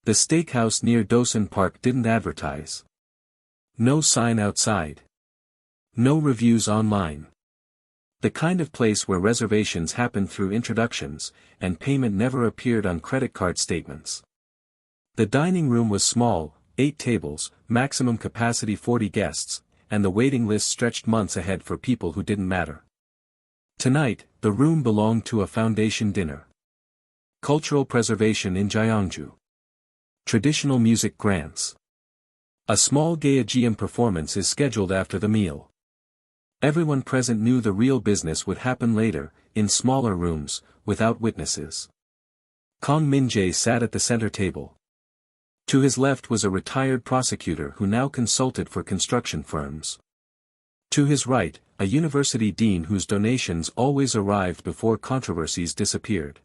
The steakhouse near Dosan Park didn't advertise. No sign outside. No reviews online. The kind of place where reservations happened through introductions, and payment never appeared on credit card statements. The dining room was small, 8 tables, maximum capacity 40 guests, and the waiting list stretched months ahead for people who didn't matter. Tonight, the room belonged to a foundation dinner. Cultural preservation in Gyeongju. Traditional music grants. A small Gyeongjeom performance is scheduled after the meal. Everyone present knew the real business would happen later, in smaller rooms, without witnesses. Kang Min-jae sat at the center table. To his left was a retired prosecutor who now consulted for construction firms. To his right, a university dean whose donations always arrived before controversies disappeared.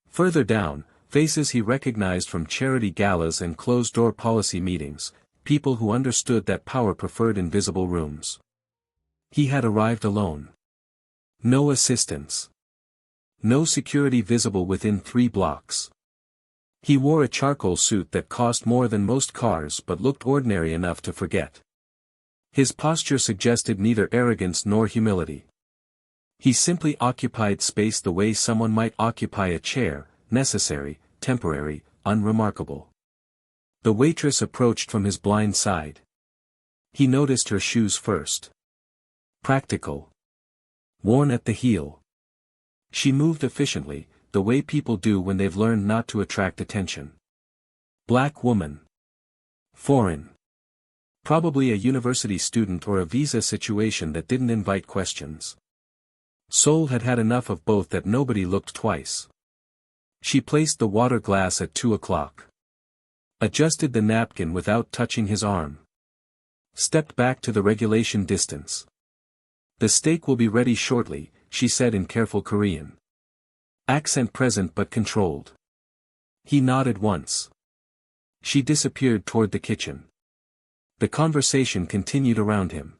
Further down, faces he recognized from charity galas and closed-door policy meetings, people who understood that power preferred invisible rooms. He had arrived alone. No assistance. No security visible within 3 blocks. He wore a charcoal suit that cost more than most cars but looked ordinary enough to forget. His posture suggested neither arrogance nor humility. He simply occupied space the way someone might occupy a chair, necessary, temporary, unremarkable. The waitress approached from his blind side. He noticed her shoes first. Practical. Worn at the heel. She moved efficiently, the way people do when they've learned not to attract attention. Black woman. Foreign. Probably a university student or a visa situation that didn't invite questions. Seoul had had enough of both that nobody looked twice. She placed the water glass at 2 o'clock. Adjusted the napkin without touching his arm. Stepped back to the regulation distance. The steak will be ready shortly, she said in careful Korean. Accent present but controlled. He nodded once. She disappeared toward the kitchen. The conversation continued around him.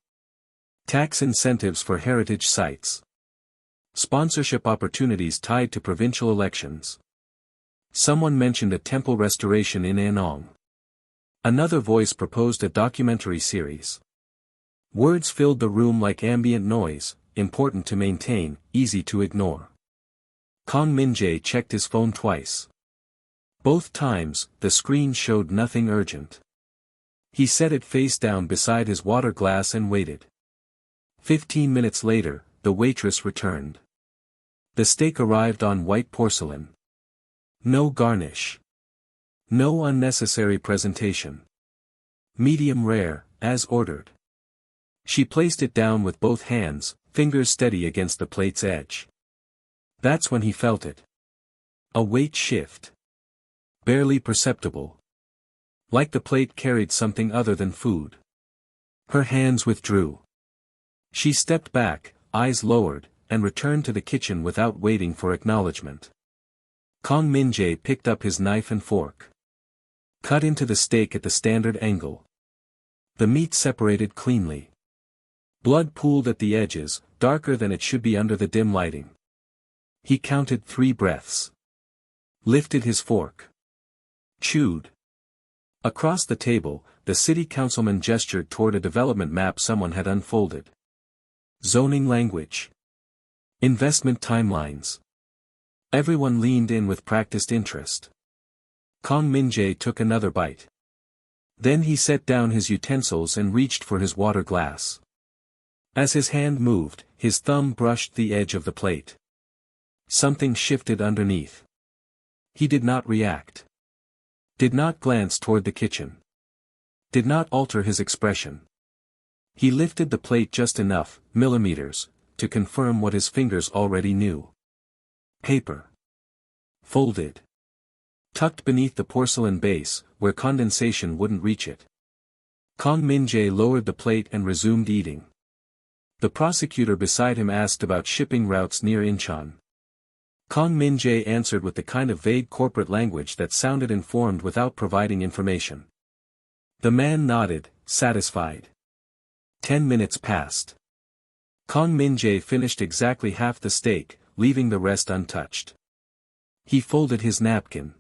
Tax incentives for heritage sites. Sponsorship opportunities tied to provincial elections. Someone mentioned a temple restoration in Anong. Another voice proposed a documentary series. Words filled the room like ambient noise, important to maintain, easy to ignore. Kang Min-jae checked his phone twice. Both times, the screen showed nothing urgent. He set it face down beside his water glass and waited. 15 minutes later, the waitress returned. The steak arrived on white porcelain. No garnish. No unnecessary presentation. Medium rare, as ordered. She placed it down with both hands, fingers steady against the plate's edge. That's when he felt it. A weight shift. Barely perceptible. Like the plate carried something other than food. Her hands withdrew. She stepped back, eyes lowered, and returned to the kitchen without waiting for acknowledgement. Kang Min-jae picked up his knife and fork. Cut into the steak at the standard angle. The meat separated cleanly. Blood pooled at the edges, darker than it should be under the dim lighting. He counted 3 breaths. Lifted his fork. Chewed. Across the table, the city councilman gestured toward a development map someone had unfolded. Zoning language. Investment timelines. Everyone leaned in with practiced interest. Kang Min-jae took another bite. Then he set down his utensils and reached for his water glass. As his hand moved, his thumb brushed the edge of the plate. Something shifted underneath. He did not react. Did not glance toward the kitchen. Did not alter his expression. He lifted the plate just enough, millimeters, to confirm what his fingers already knew. Paper. Folded. Tucked beneath the porcelain base, where condensation wouldn't reach it. Kang Min-jae lowered the plate and resumed eating. The prosecutor beside him asked about shipping routes near Incheon. Kang Min-jae answered with the kind of vague corporate language that sounded informed without providing information. The man nodded, satisfied. 10 minutes passed. Kang Min-jae finished exactly half the steak, leaving the rest untouched. He folded his napkin.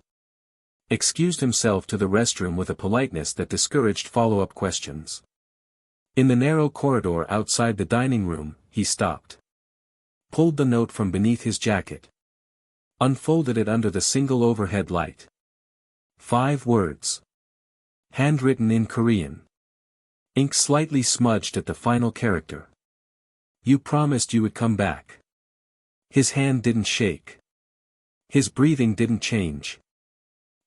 excused himself to the restroom with a politeness that discouraged follow-up questions. In the narrow corridor outside the dining room, he stopped. Pulled the note from beneath his jacket. Unfolded it under the single overhead light. 5 words. Handwritten in Korean. Ink slightly smudged at the final character. You promised you would come back. His hand didn't shake. His breathing didn't change.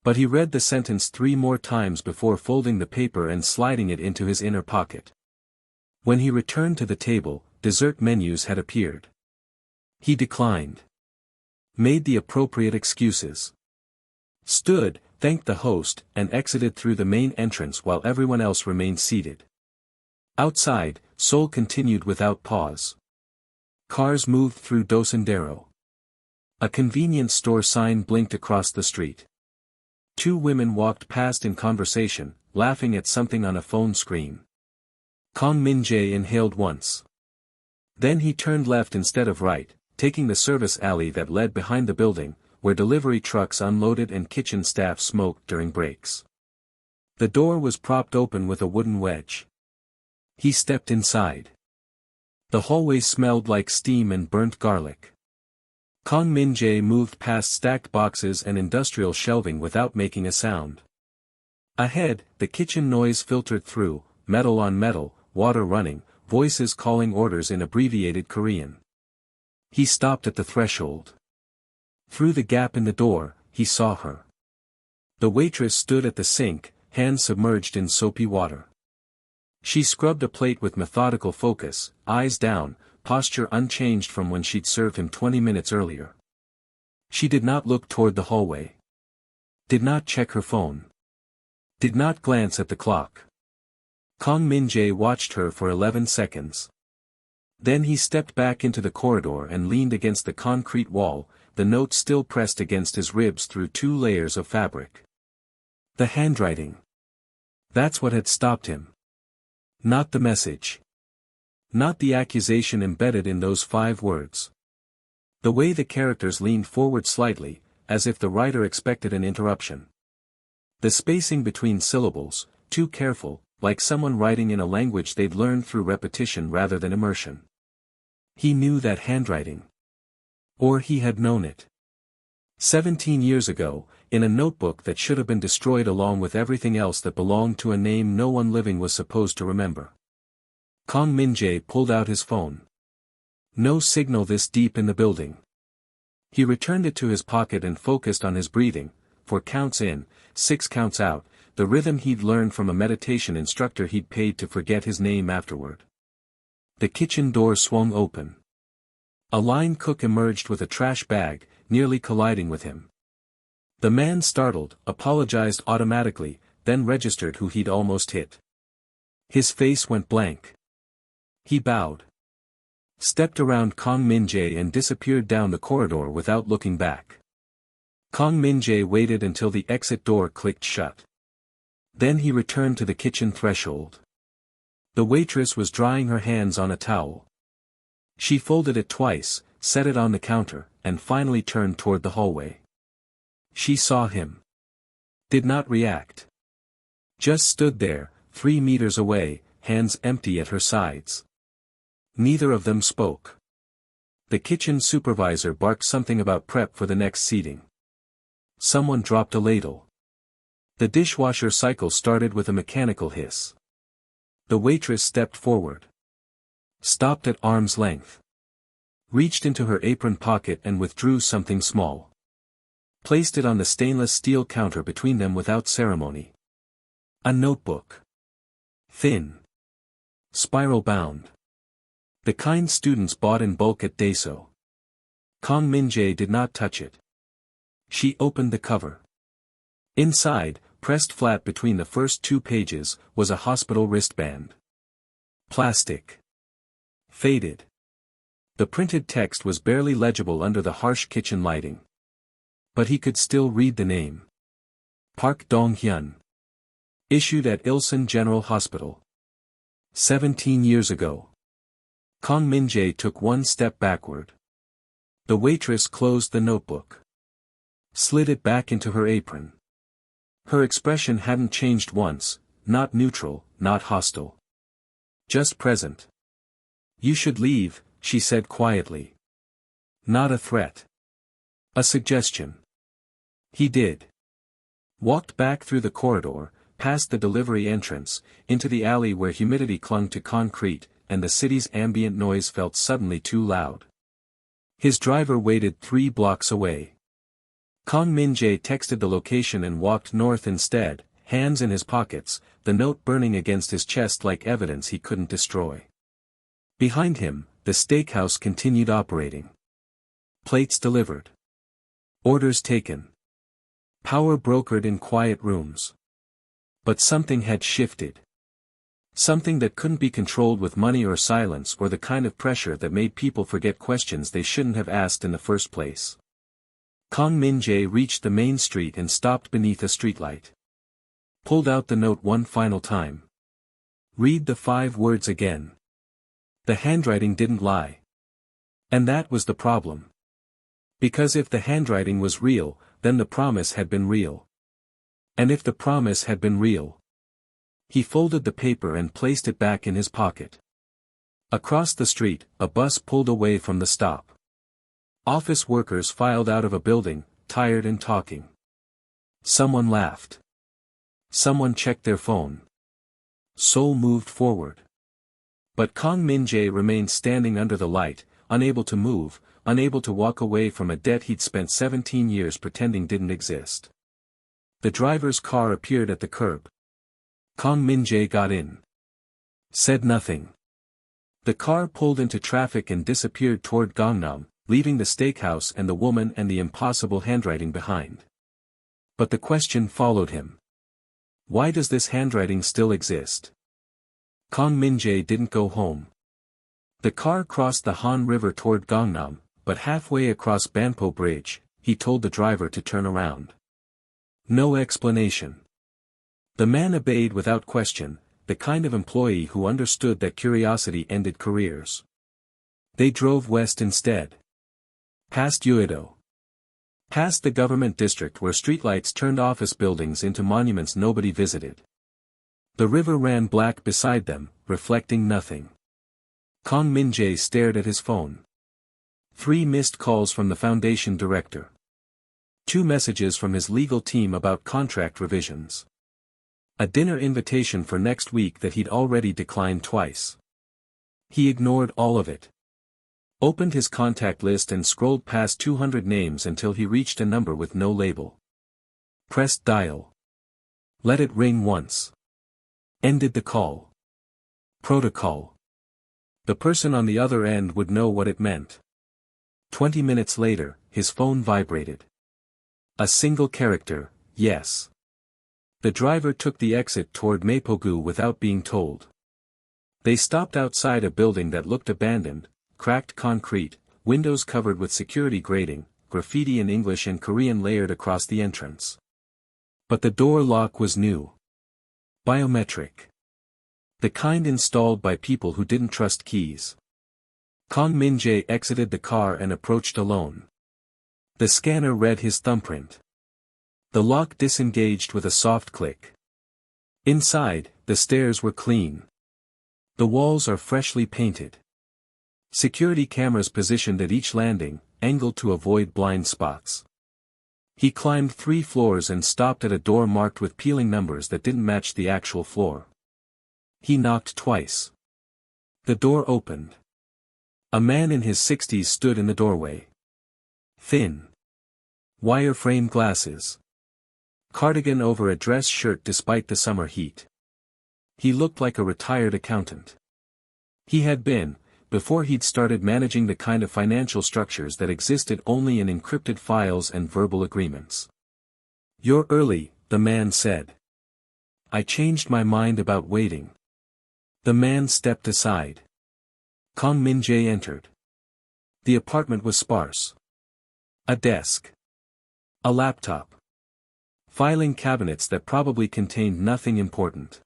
But he read the sentence 3 more times before folding the paper and sliding it into his inner pocket. When he returned to the table, dessert menus had appeared. He declined. Made the appropriate excuses. Stood, thanked the host, and exited through the main entrance while everyone else remained seated. Outside, Seoul continued without pause. Cars moved through Dosendero. A convenience store sign blinked across the street. 2 women walked past in conversation, laughing at something on a phone screen. Kang Min-jae inhaled once. Then he turned left instead of right, taking the service alley that led behind the building, where delivery trucks unloaded and kitchen staff smoked during breaks. The door was propped open with a wooden wedge. He stepped inside. The hallway smelled like steam and burnt garlic. Kang Min-jae moved past stacked boxes and industrial shelving without making a sound. Ahead, the kitchen noise filtered through, metal on metal, water running, voices calling orders in abbreviated Korean. He stopped at the threshold. Through the gap in the door, he saw her. The waitress stood at the sink, hands submerged in soapy water. She scrubbed a plate with methodical focus, eyes down, posture unchanged from when she'd served him 20 minutes earlier. She did not look toward the hallway. Did not check her phone. Did not glance at the clock. Kang Min-jae watched her for 11 seconds. Then he stepped back into the corridor and leaned against the concrete wall, the note still pressed against his ribs through 2 layers of fabric. The handwriting. That's what had stopped him. Not the message. Not the accusation embedded in those 5 words. The way the characters leaned forward slightly, as if the writer expected an interruption. The spacing between syllables, too careful, like someone writing in a language they'd learned through repetition rather than immersion. He knew that handwriting. Or he had known it. 17 years ago, in a notebook that should have been destroyed along with everything else that belonged to a name no one living was supposed to remember. Kang Min-jae pulled out his phone. No signal this deep in the building. He returned it to his pocket and focused on his breathing, 4 counts in, 6 counts out, the rhythm he'd learned from a meditation instructor he'd paid to forget his name afterward. The kitchen door swung open. A line cook emerged with a trash bag, nearly colliding with him. The man startled, apologized automatically, then registered who he'd almost hit. His face went blank. He bowed. Stepped around Kang Min-jae and disappeared down the corridor without looking back. Kang Min-jae waited until the exit door clicked shut. Then he returned to the kitchen threshold. The waitress was drying her hands on a towel. She folded it twice, set it on the counter, and finally turned toward the hallway. She saw him. Did not react. Just stood there, 3 meters away, hands empty at her sides. Neither of them spoke. The kitchen supervisor barked something about prep for the next seating. Someone dropped a ladle. The dishwasher cycle started with a mechanical hiss. The waitress stepped forward. Stopped at arm's length. Reached into her apron pocket and withdrew something small. Placed it on the stainless steel counter between them without ceremony. A notebook. Thin. Spiral bound. The kind students bought in bulk at Daiso. Kang Min-jae did not touch it. She opened the cover. Inside, pressed flat between the first 2 pages, was a hospital wristband. Plastic. Faded. The printed text was barely legible under the harsh kitchen lighting. But he could still read the name. Park Dong-hyun. Issued at Ilsan General Hospital. 17 years ago. Kang Min-jae took 1 step backward. The waitress closed the notebook. Slid it back into her apron. Her expression hadn't changed once, not neutral, not hostile. Just present. "You should leave," she said quietly. Not a threat. A suggestion. He did. Walked back through the corridor, past the delivery entrance, into the alley where humidity clung to concrete, and the city's ambient noise felt suddenly too loud. His driver waited 3 blocks away. Kang Min-jae texted the location and walked north instead, hands in his pockets, the note burning against his chest like evidence he couldn't destroy. Behind him, the steakhouse continued operating. Plates delivered. Orders taken. Power brokered in quiet rooms. But something had shifted. Something that couldn't be controlled with money or silence or the kind of pressure that made people forget questions they shouldn't have asked in the first place. Kang Min-jae reached the main street and stopped beneath a streetlight. Pulled out the note one final time. Read the 5 words again. The handwriting didn't lie. And that was the problem. Because if the handwriting was real, then the promise had been real. And if the promise had been real. He folded the paper and placed it back in his pocket. Across the street, a bus pulled away from the stop. Office workers filed out of a building, tired and talking. Someone laughed. Someone checked their phone. Seoul moved forward. But Kang Min-jae remained standing under the light, unable to move, unable to walk away from a debt he'd spent 17 years pretending didn't exist. The driver's car appeared at the curb. Kang Min-jae got in. Said nothing. The car pulled into traffic and disappeared toward Gangnam, leaving the steakhouse and the woman and the impossible handwriting behind. But the question followed him. Why does this handwriting still exist? Kang Min-jae didn't go home. The car crossed the Han River toward Gangnam, but halfway across Banpo Bridge, he told the driver to turn around. No explanation. The man obeyed without question, the kind of employee who understood that curiosity ended careers. They drove west instead. Past Uedo. Past the government district where streetlights turned office buildings into monuments nobody visited. The river ran black beside them, reflecting nothing. Kang Min-jae stared at his phone. 3 missed calls from the foundation director. 2 messages from his legal team about contract revisions. A dinner invitation for next week that he'd already declined twice. He ignored all of it. Opened his contact list and scrolled past 200 names until he reached a number with no label. Pressed dial. Let it ring once. Ended the call. Protocol. The person on the other end would know what it meant. 20 minutes later, his phone vibrated. A single character, yes. The driver took the exit toward Mapogu without being told. They stopped outside a building that looked abandoned, cracked concrete, windows covered with security grating, graffiti in English and Korean layered across the entrance. But the door lock was new. Biometric. The kind installed by people who didn't trust keys. Kang Min-jae exited the car and approached alone. The scanner read his thumbprint. The lock disengaged with a soft click. Inside, the stairs were clean. The walls are freshly painted. Security cameras positioned at each landing, angled to avoid blind spots. He climbed 3 floors and stopped at a door marked with peeling numbers that didn't match the actual floor. He knocked twice. The door opened. A man in his 60s stood in the doorway. Thin. Wire-frame glasses. Cardigan over a dress shirt despite the summer heat. He looked like a retired accountant. He had been, before he'd started managing the kind of financial structures that existed only in encrypted files and verbal agreements. "You're early," the man said. "I changed my mind about waiting." The man stepped aside. Kang Min-jae entered. The apartment was sparse. A desk. A laptop. Filing cabinets that probably contained nothing important.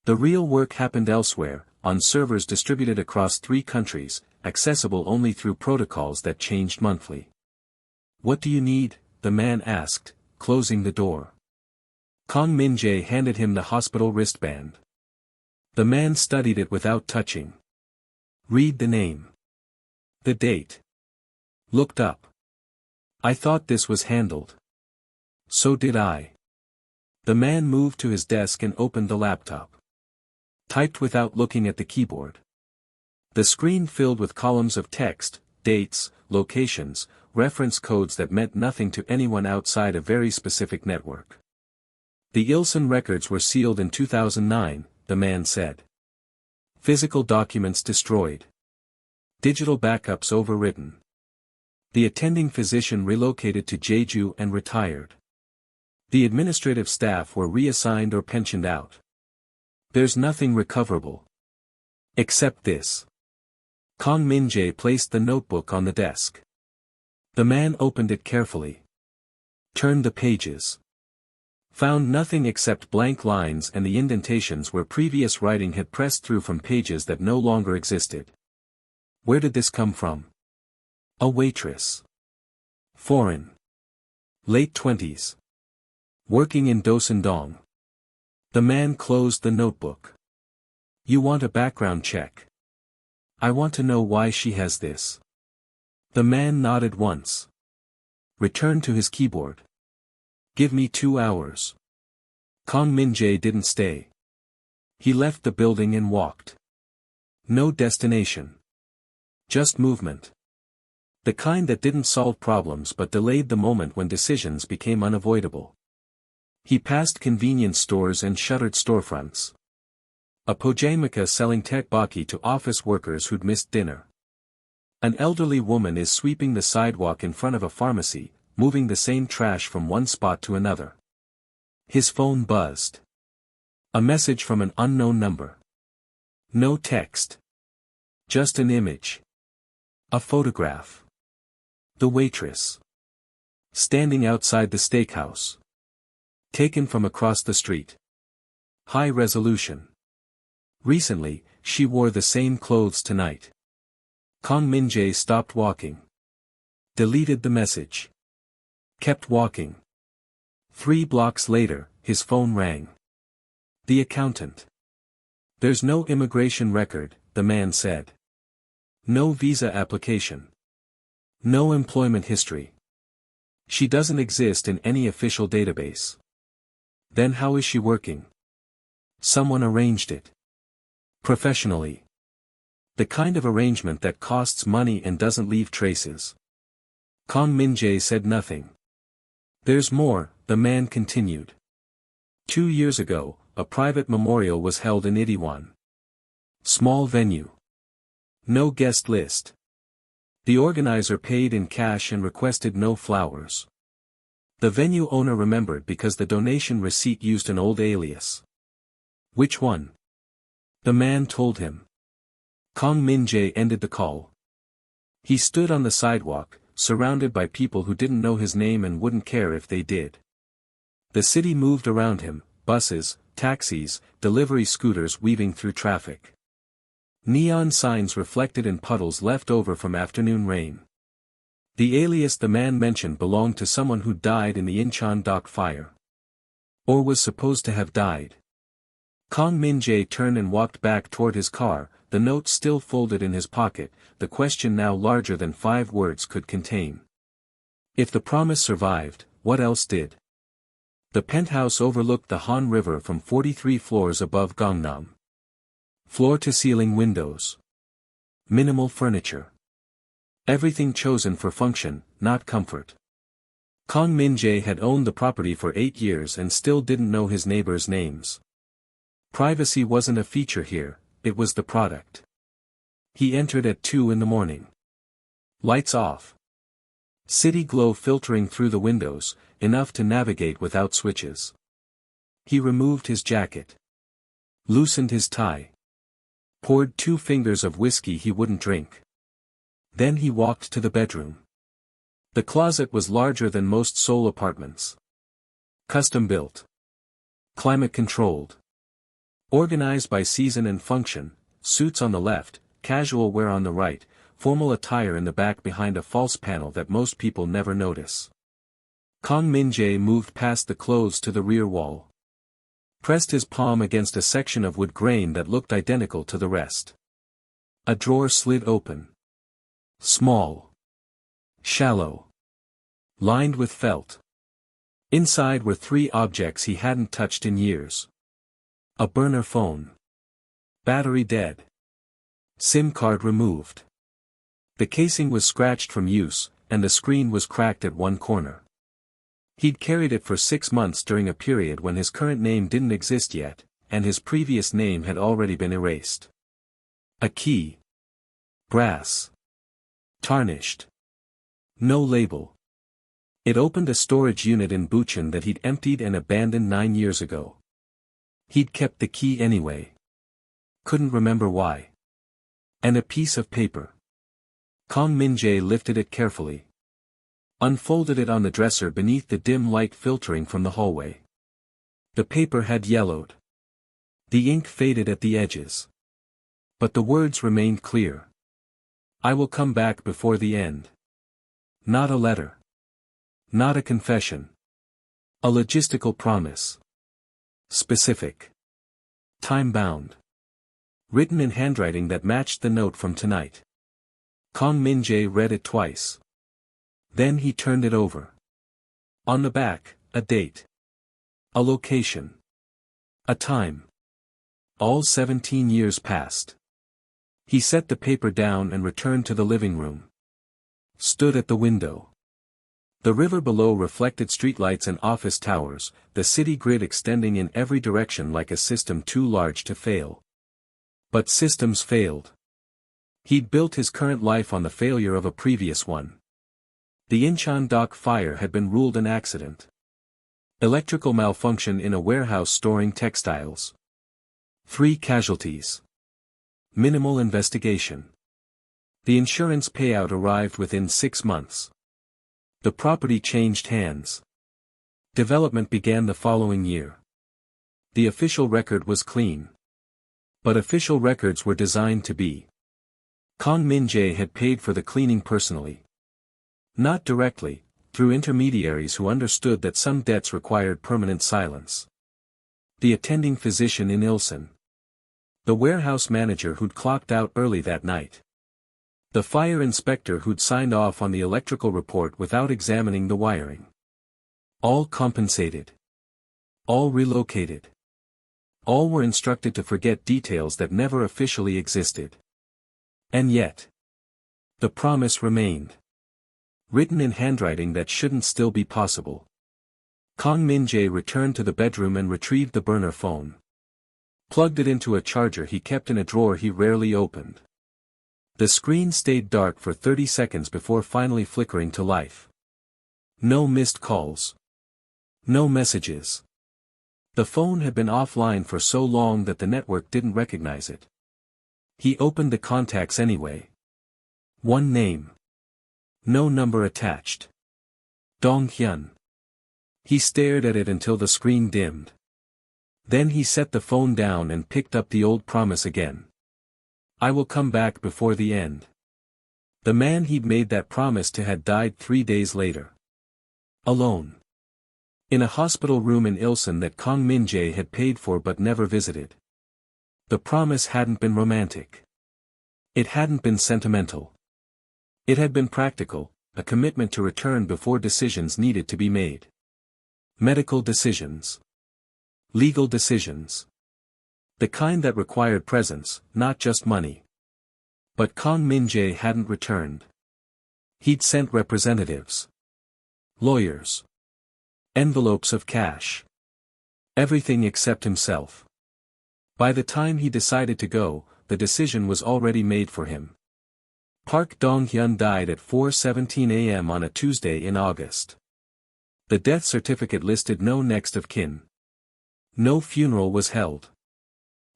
The real work happened elsewhere, on servers distributed across 3 countries, accessible only through protocols that changed monthly. "What do you need?" the man asked, closing the door. Kang Min-jae handed him the hospital wristband. The man studied it without touching. Read the name. The date. Looked up. I thought this was handled. So did I. The man moved to his desk and opened the laptop. Typed without looking at the keyboard. The screen filled with columns of text, dates, locations, reference codes that meant nothing to anyone outside a very specific network. The Ilsen records were sealed in 2009, the man said. Physical documents destroyed. Digital backups overwritten. The attending physician relocated to Jeju and retired. The administrative staff were reassigned or pensioned out. There's nothing recoverable. Except this. Kang Min-jae placed the notebook on the desk. The man opened it carefully. Turned the pages. Found nothing except blank lines and the indentations where previous writing had pressed through from pages that no longer existed. Where did this come from? A waitress. Foreign. Late 20s. Working in Dosendong. The man closed the notebook. You want a background check? I want to know why she has this. The man nodded once. Returned to his keyboard. Give me 2 hours. Kang Min-jae didn't stay. He left the building and walked. No destination. Just movement. The kind that didn't solve problems but delayed the moment when decisions became unavoidable. He passed convenience stores and shuttered storefronts. A pojamika selling tteokbokki to office workers who'd missed dinner. An elderly woman is sweeping the sidewalk in front of a pharmacy, moving the same trash from one spot to another. His phone buzzed. A message from an unknown number. No text. Just an image. A photograph. The waitress. Standing outside the steakhouse. Taken from across the street. High resolution. Recently, she wore the same clothes tonight. Kang Min-jae stopped walking. Deleted the message. Kept walking. 3 blocks later, his phone rang. The accountant. There's no immigration record, the man said. No visa application. No employment history. She doesn't exist in any official database. Then how is she working? Someone arranged it. Professionally. The kind of arrangement that costs money and doesn't leave traces. Kang Min-jae said nothing. There's more, the man continued. 2 years ago, a private memorial was held in Itaewon. Small venue. No guest list. The organizer paid in cash and requested no flowers. The venue owner remembered because the donation receipt used an old alias. Which one? The man told him. Kang Min-jae ended the call. He stood on the sidewalk, surrounded by people who didn't know his name and wouldn't care if they did. The city moved around him, buses, taxis, delivery scooters weaving through traffic. Neon signs reflected in puddles left over from afternoon rain. The alias the man mentioned belonged to someone who died in the Incheon dock fire. Or was supposed to have died. Kang Min-jae turned and walked back toward his car, the note still folded in his pocket, the question now larger than 5 words could contain. If the promise survived, what else did? The penthouse overlooked the Han River from 43 floors above Gangnam. Floor-to-ceiling windows. Minimal furniture. Everything chosen for function, not comfort. Kang Min-jae had owned the property for 8 years and still didn't know his neighbors' names. Privacy wasn't a feature here, it was the product. He entered at 2 in the morning. Lights off. City glow filtering through the windows, enough to navigate without switches. He removed his jacket. Loosened his tie. Poured 2 fingers of whiskey he wouldn't drink. Then he walked to the bedroom. The closet was larger than most Seoul apartments. Custom built. Climate controlled. Organized by season and function, suits on the left, casual wear on the right, formal attire in the back behind a false panel that most people never notice. Kang Min-jae moved past the clothes to the rear wall. Pressed his palm against a section of wood grain that looked identical to the rest. A drawer slid open. Small. Shallow. Lined with felt. Inside were 3 objects he hadn't touched in years. A burner phone. Battery dead. SIM card removed. The casing was scratched from use, and the screen was cracked at one corner. He'd carried it for 6 months during a period when his current name didn't exist yet, and his previous name had already been erased. A key. Brass. Tarnished. No label. It opened a storage unit in Buchan that he'd emptied and abandoned 9 years ago. He'd kept the key anyway. Couldn't remember why. And a piece of paper. Kong Min-jae lifted it carefully. Unfolded it on the dresser beneath the dim light filtering from the hallway. The paper had yellowed. The ink faded at the edges. But the words remained clear. I will come back before the end. Not a letter. Not a confession. A logistical promise. Specific. Time-bound. Written in handwriting that matched the note from tonight. Kong Min-jae read it twice. Then he turned it over. On the back, a date. A location. A time. All 17 years passed. He set the paper down and returned to the living room. Stood at the window. The river below reflected streetlights and office towers, the city grid extending in every direction like a system too large to fail. But systems failed. He'd built his current life on the failure of a previous one. The Incheon dock fire had been ruled an accident. Electrical malfunction in a warehouse storing textiles. 3 casualties. Minimal investigation. The insurance payout arrived within 6 months. The property changed hands. Development began the following year. The official record was clean. But official records were designed to be. Kong Min-jae had paid for the cleaning personally. Not directly, through intermediaries who understood that some debts required permanent silence. The attending physician in Ilson. The warehouse manager who'd clocked out early that night. The fire inspector who'd signed off on the electrical report without examining the wiring. All compensated. All relocated. All were instructed to forget details that never officially existed. And yet. The promise remained. Written in handwriting that shouldn't still be possible. Kong Min-jae returned to the bedroom and retrieved the burner phone. Plugged it into a charger he kept in a drawer he rarely opened. The screen stayed dark for 30 seconds before finally flickering to life. No missed calls. No messages. The phone had been offline for so long that the network didn't recognize it. He opened the contacts anyway. One name. No number attached. Dong Hyun. He stared at it until the screen dimmed. Then he set the phone down and picked up the old promise again. I will come back before the end. The man he'd made that promise to had died 3 days later. Alone. In a hospital room in Ilson that Kong Min-jae had paid for but never visited. The promise hadn't been romantic. It hadn't been sentimental. It had been practical, a commitment to return before decisions needed to be made. Medical decisions. Legal decisions. The kind that required presence, not just money. But Kong Min-jae hadn't returned. He'd sent representatives. Lawyers. Envelopes of cash. Everything except himself. By the time he decided to go, the decision was already made for him. Park Dong-hyun died at 4:17 a.m. on a Tuesday in August. The death certificate listed no next of kin. No funeral was held.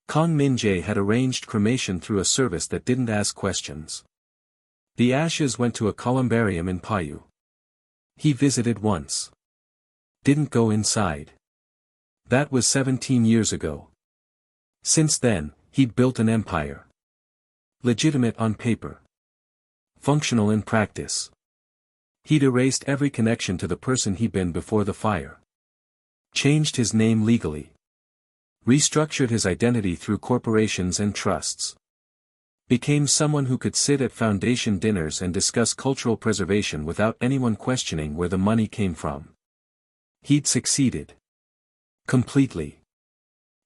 Kong Min-jae had arranged cremation through a service that didn't ask questions. The ashes went to a columbarium in Payu. He visited once. Didn't go inside. That was 17 years ago. Since then, he'd built an empire. Legitimate on paper. Functional in practice. He'd erased every connection to the person he'd been before the fire. Changed his name legally. Restructured his identity through corporations and trusts. Became someone who could sit at foundation dinners and discuss cultural preservation without anyone questioning where the money came from. He'd succeeded. Completely.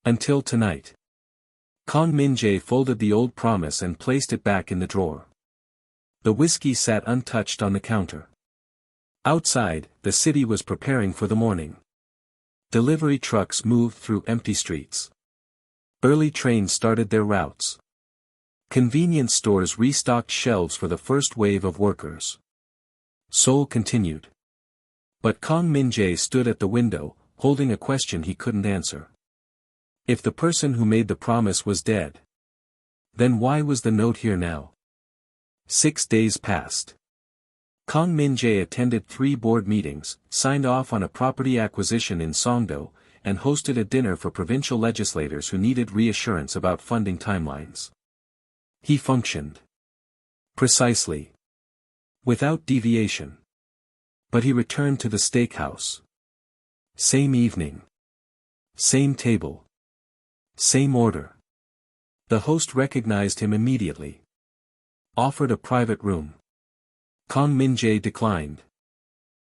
Until tonight. Kang Min-jae folded the old promise and placed it back in the drawer. The whiskey sat untouched on the counter. Outside, the city was preparing for the morning. Delivery trucks moved through empty streets. Early trains started their routes. Convenience stores restocked shelves for the first wave of workers. Seoul continued. But Kang Min-jae stood at the window, holding a question he couldn't answer. If the person who made the promise was dead, then why was the note here now? 6 days passed. Kang Min-jae attended 3 board meetings, signed off on a property acquisition in Songdo, and hosted a dinner for provincial legislators who needed reassurance about funding timelines. He functioned precisely, without deviation. But he returned to the steakhouse. Same evening. Same table. Same order. The host recognized him immediately. Offered a private room. Kang Min-jae declined.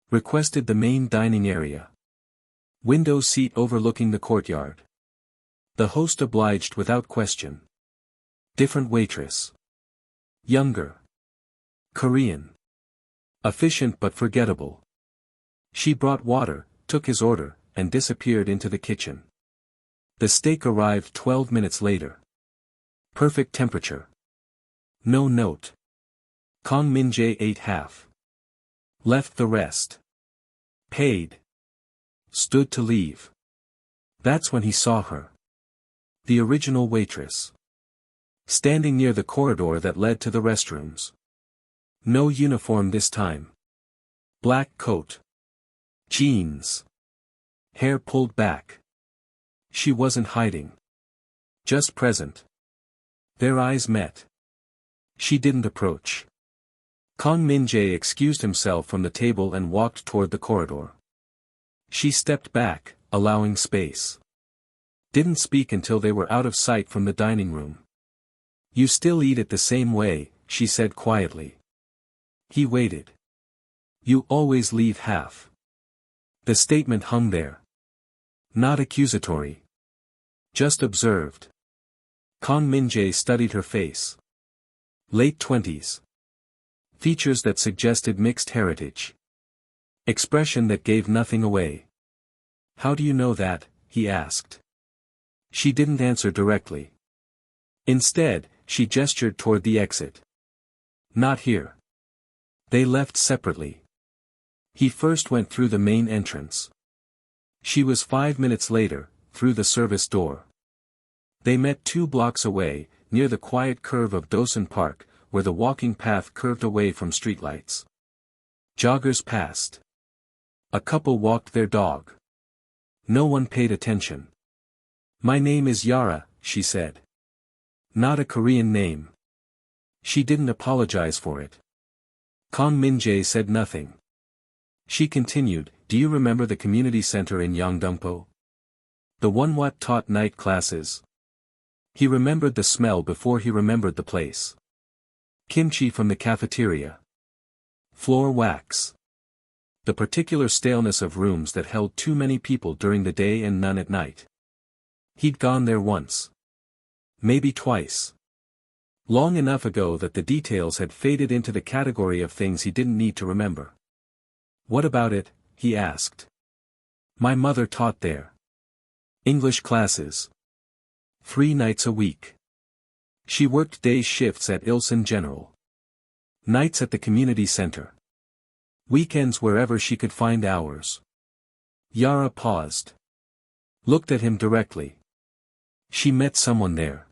Requested the main dining area. Window seat overlooking the courtyard. The host obliged without question. Different waitress. Younger. Korean. Efficient but forgettable. She brought water, took his order, and disappeared into the kitchen. The steak arrived 12 minutes later. Perfect temperature. No note. Kang Min-jae ate half. Left the rest. Paid. Stood to leave. That's when he saw her. The original waitress. Standing near the corridor that led to the restrooms. No uniform this time. Black coat. Jeans. Hair pulled back. She wasn't hiding. Just present. Their eyes met. She didn't approach. Kang Min-jae excused himself from the table and walked toward the corridor. She stepped back, allowing space. Didn't speak until they were out of sight from the dining room. You still eat it the same way, she said quietly. He waited. You always leave half. The statement hung there. Not accusatory. Just observed. Kang Min-jae studied her face. Late 20s. Features that suggested mixed heritage. Expression that gave nothing away. How do you know that? He asked. She didn't answer directly. Instead, she gestured toward the exit. Not here. They left separately. He first went through the main entrance. She was 5 minutes later, through the service door. They met 2 blocks away, near the quiet curve of Dosan Park, where the walking path curved away from streetlights. Joggers passed. A couple walked their dog. No one paid attention. My name is Yara, she said. Not a Korean name. She didn't apologize for it. Kang Min-jae said nothing. She continued, do you remember the community center in Yongdongpo? The one what taught night classes? He remembered the smell before he remembered the place. Kimchi from the cafeteria. Floor wax. The particular staleness of rooms that held too many people during the day and none at night. He'd gone there once. Maybe twice. Long enough ago that the details had faded into the category of things he didn't need to remember. What about it? He asked. My mother taught there. English classes. 3 nights a week. She worked day shifts at Ilsan General. Nights at the community center. Weekends wherever she could find hours. Yara paused. Looked at him directly. She met someone there.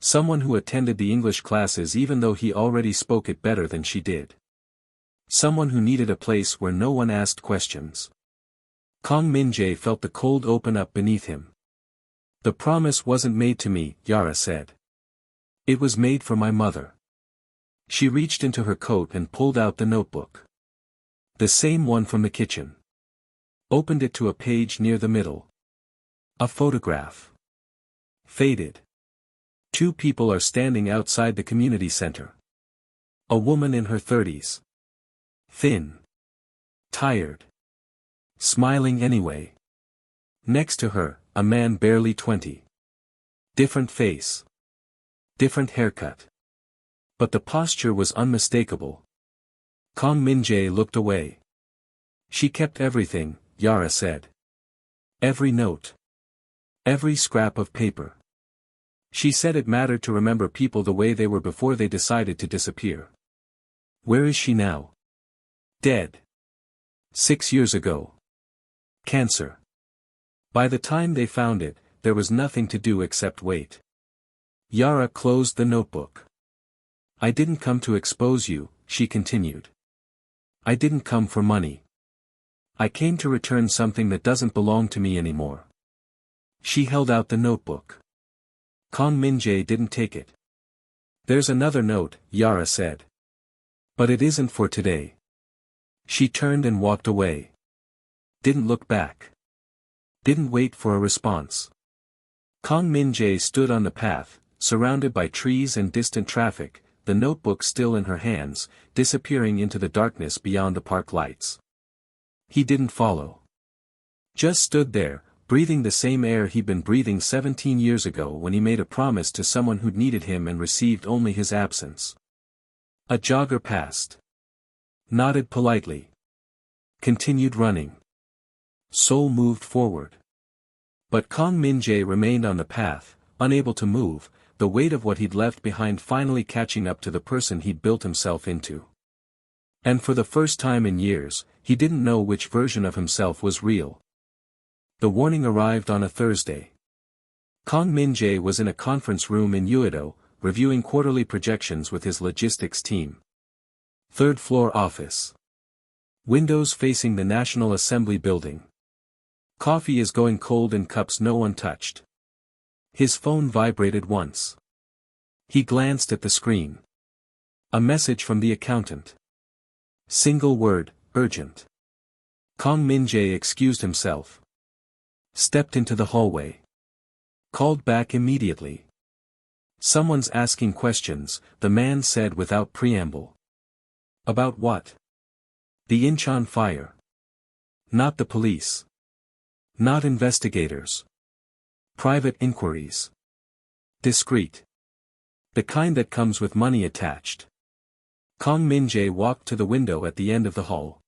Someone who attended the English classes even though he already spoke it better than she did. Someone who needed a place where no one asked questions. Kang Min-jae felt the cold open up beneath him. The promise wasn't made to me, Yara said. It was made for my mother. She reached into her coat and pulled out the notebook. The same one from the kitchen. Opened it to a page near the middle. A photograph. Faded. Two people are standing outside the community center. A woman in her 30s. Thin. Tired. Smiling anyway. Next to her, a man barely 20. Different face. Different haircut. But the posture was unmistakable. Kang Min-jae looked away. She kept everything, Yara said. Every note. Every scrap of paper. She said it mattered to remember people the way they were before they decided to disappear. Where is she now? Dead. 6 years ago. Cancer. By the time they found it, there was nothing to do except wait. Yara closed the notebook. I didn't come to expose you, she continued. I didn't come for money. I came to return something that doesn't belong to me anymore. She held out the notebook. Kang Min-jae didn't take it. There's another note, Yara said. But it isn't for today. She turned and walked away. Didn't look back. Didn't wait for a response. Kang Min-jae stood on the path, surrounded by trees and distant traffic, the notebook still in her hands, disappearing into the darkness beyond the park lights. He didn't follow. Just stood there, breathing the same air he'd been breathing 17 years ago when he made a promise to someone who'd needed him and received only his absence. A jogger passed. Nodded politely. Continued running. Soul moved forward. But Kang Min-jae remained on the path, unable to move, the weight of what he'd left behind finally catching up to the person he'd built himself into. And for the first time in years, he didn't know which version of himself was real. The warning arrived on a Thursday. Kang Min-jae was in a conference room in Uedo, reviewing quarterly projections with his logistics team. Third-floor office. Windows facing the National Assembly building. Coffee is going cold in cups no one touched. His phone vibrated once. He glanced at the screen. A message from the accountant. Single word, urgent. Kang Min-jae excused himself. Stepped into the hallway. Called back immediately. Someone's asking questions, the man said without preamble. About what? The Incheon fire. Not the police. Not investigators. Private inquiries. Discreet. The kind that comes with money attached. Kang Min-jae walked to the window at the end of the hall.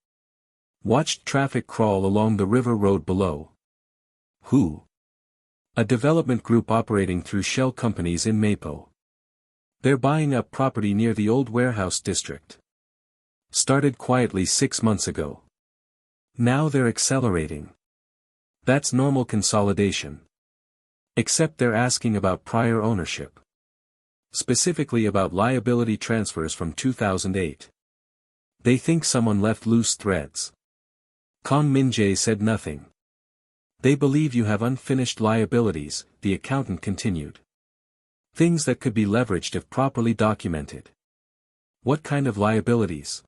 Watched traffic crawl along the river road below. Who? A development group operating through shell companies in Mapo. They're buying up property near the old warehouse district. Started quietly 6 months ago. Now they're accelerating. That's normal consolidation. Except they're asking about prior ownership. Specifically about liability transfers from 2008. They think someone left loose threads. Kang Min-jae said nothing. They believe you have unfinished liabilities, the accountant continued. Things that could be leveraged if properly documented. What kind of liabilities?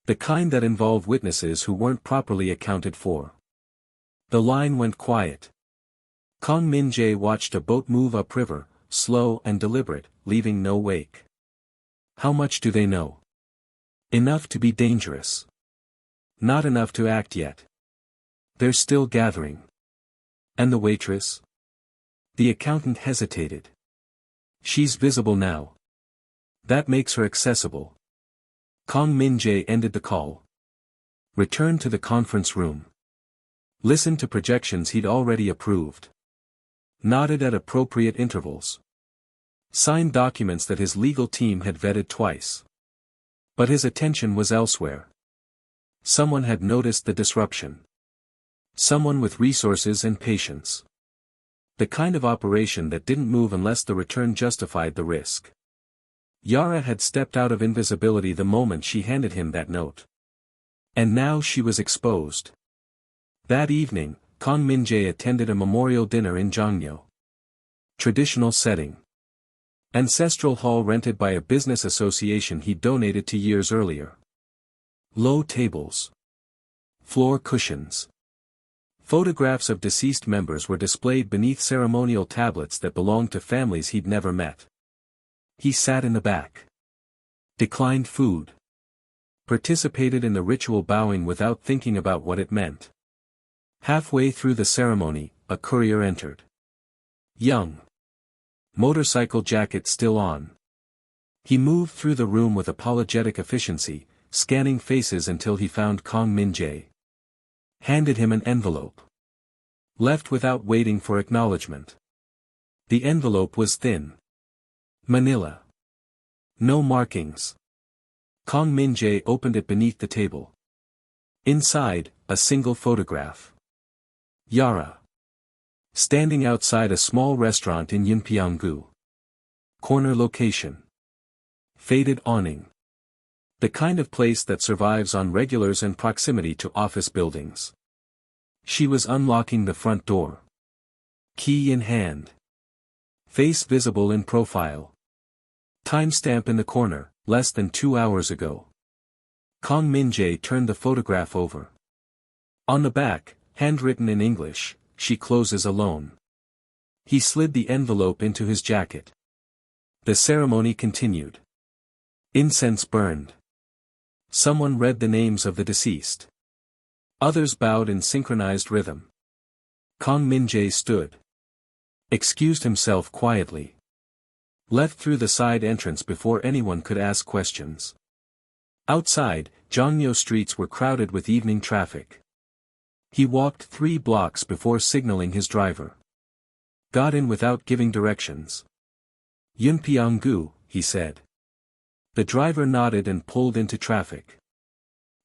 The kind that involve witnesses who weren't properly accounted for. The line went quiet. Kang Min-jae watched a boat move upriver, slow and deliberate, leaving no wake. How much do they know? Enough to be dangerous. Not enough to act yet. They're still gathering. And the waitress? The accountant hesitated. She's visible now. That makes her accessible. Kang Min-jae ended the call. Returned to the conference room. Listened to projections he'd already approved. Nodded at appropriate intervals. Signed documents that his legal team had vetted twice. But his attention was elsewhere. Someone had noticed the disruption. Someone with resources and patience. The kind of operation that didn't move unless the return justified the risk. Yara had stepped out of invisibility the moment she handed him that note. And now she was exposed. That evening, Kang Min-jae attended a memorial dinner in Jongno. Traditional setting. Ancestral hall rented by a business association he donated to years earlier. Low tables. Floor cushions. Photographs of deceased members were displayed beneath ceremonial tablets that belonged to families he'd never met. He sat in the back. Declined food. Participated in the ritual bowing without thinking about what it meant. Halfway through the ceremony, a courier entered. Young. Motorcycle jacket still on. He moved through the room with apologetic efficiency, scanning faces until he found Kong Min-jae. Handed him an envelope. Left without waiting for acknowledgement. The envelope was thin. Manila. No markings. Kong Min-jae opened it beneath the table. Inside, a single photograph. Yara. Standing outside a small restaurant in Yunpyeonggu. Corner location. Faded awning. The kind of place that survives on regulars and proximity to office buildings. She was unlocking the front door. Key in hand. Face visible in profile. Timestamp in the corner, less than 2 hours ago. Kong Min-jae turned the photograph over. On the back, handwritten in English, "She closes alone." He slid the envelope into his jacket. The ceremony continued. Incense burned. Someone read the names of the deceased. Others bowed in synchronized rhythm. Kong Min-jae stood. Excused himself quietly. Left through the side entrance before anyone could ask questions. Outside, Jongno streets were crowded with evening traffic. He walked 3 blocks before signaling his driver. Got in without giving directions. Yunpyeonggu, he said. The driver nodded and pulled into traffic.